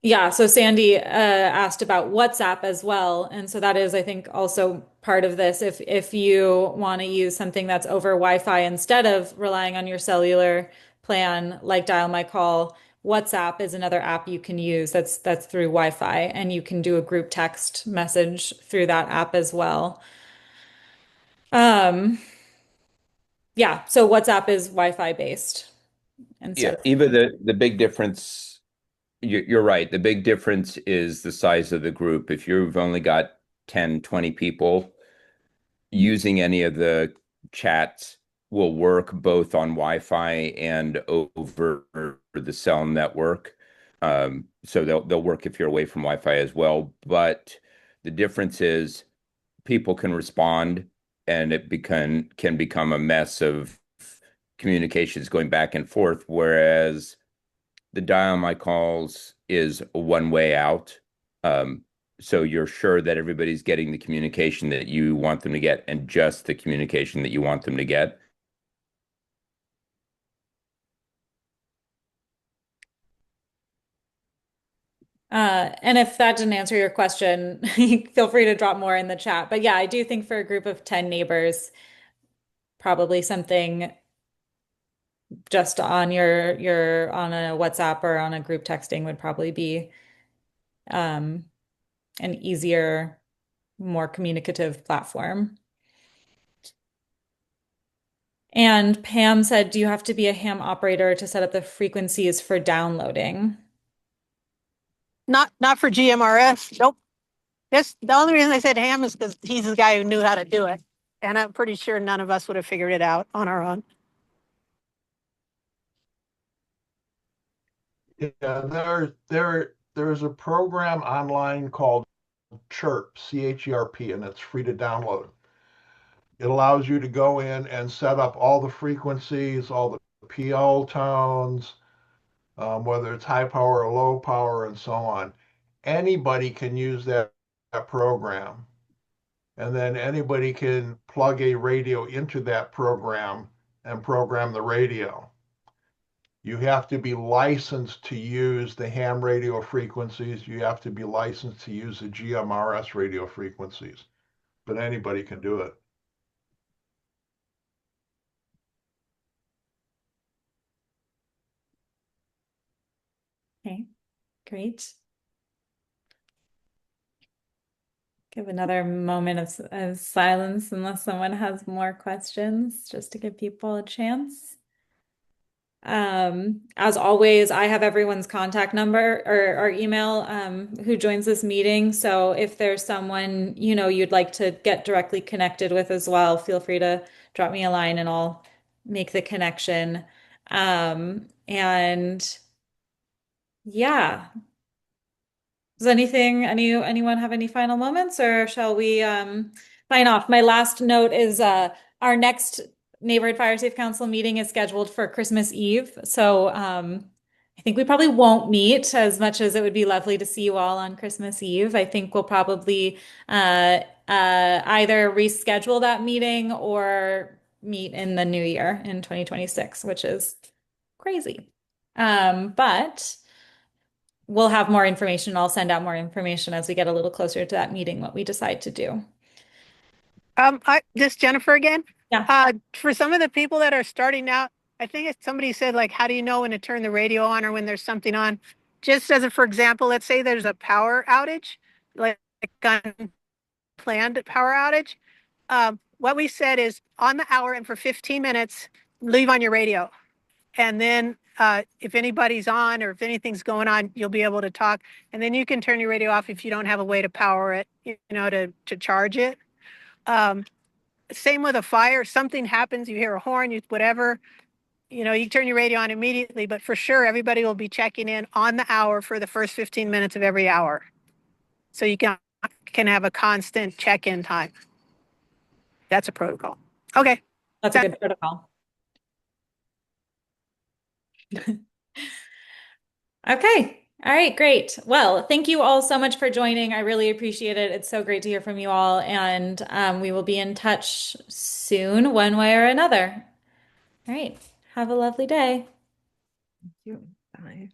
S2: Yeah, so Sandy asked about WhatsApp as well, and so that is, I think, also part of this. If you want to use something that's over Wi-Fi instead of relying on your cellular plan, like Dial My Call, WhatsApp is another app you can use that's through Wi-Fi, and you can do a group text message through that app as well. Um, yeah, so WhatsApp is Wi-Fi based
S9: Yeah,
S2: instead of.
S9: even the big difference, you're right. The big difference is the size of the group. If you've only got 10, 20 people, using any of the chats will work both on Wi-Fi and over the cell network. So they'll work if you're away from Wi-Fi as well. But the difference is people can respond, and it can become a mess of communications going back and forth, whereas the Dial My Calls is a one way out. So you're sure that everybody's getting the communication that you want them to get and just the communication that you want them to get.
S2: And if that didn't answer your question, feel free to drop more in the chat. But yeah, I do think for a group of 10 neighbors, probably something just on your on a WhatsApp or on a group texting would probably be um, an easier, more communicative platform. And Pam said, do you have to be a ham operator to set up the frequencies for downloading?
S6: Not for GMRS. Nope. This the only reason I said ham is because he's the guy who knew how to do it. And I'm pretty sure none of us would have figured it out on our own.
S5: Yeah, there's a program online called Chirp, CHERP, and it's free to download. It allows you to go in and set up all the frequencies, all the PL tones, whether it's high power or low power, and so on. Anybody can use that program. And then anybody can plug a radio into that program and program the radio. You have to be licensed to use the ham radio frequencies. You have to be licensed to use the GMRS radio frequencies, but anybody can do it.
S2: Okay, great. Give another moment of silence unless someone has more questions, just to give people a chance. As always, I have everyone's contact number or email who joins this meeting. So if there's someone you'd like to get directly connected with as well, feel free to drop me a line and I'll make the connection. And yeah. Does anyone have any final moments, or shall we sign off? My last note is our next Neighborhood Fire Safe Council meeting is scheduled for Christmas Eve. So I think we probably won't meet as much as it would be lovely to see you all on Christmas Eve. I think we'll probably either reschedule that meeting or meet in the new year in 2026, which is crazy. But we'll have more information. I'll send out more information as we get a little closer to that meeting, what we decide to do.
S6: This Jennifer again.
S2: Yeah.
S6: For some of the people that are starting out, I think somebody said, like, how do you know when to turn the radio on or when there's something on? Just as for example, let's say there's a power outage, like unplanned power outage. What we said is on the hour and for 15 minutes, leave on your radio. And then if anybody's on or if anything's going on, you'll be able to talk. And then you can turn your radio off if you don't have a way to power it, to charge it. Same with a fire. Something happens, you hear a horn, whatever, you turn your radio on immediately. But for sure, everybody will be checking in on the hour for the first 15 minutes of every hour. So you can have a constant check-in time. That's a protocol. Okay.
S2: That's a good protocol. Okay. All right, great. Well, thank you all so much for joining. I really appreciate it. It's so great to hear from you all, and we will be in touch soon, one way or another. All right. Have a lovely day.
S8: Thank you. Bye.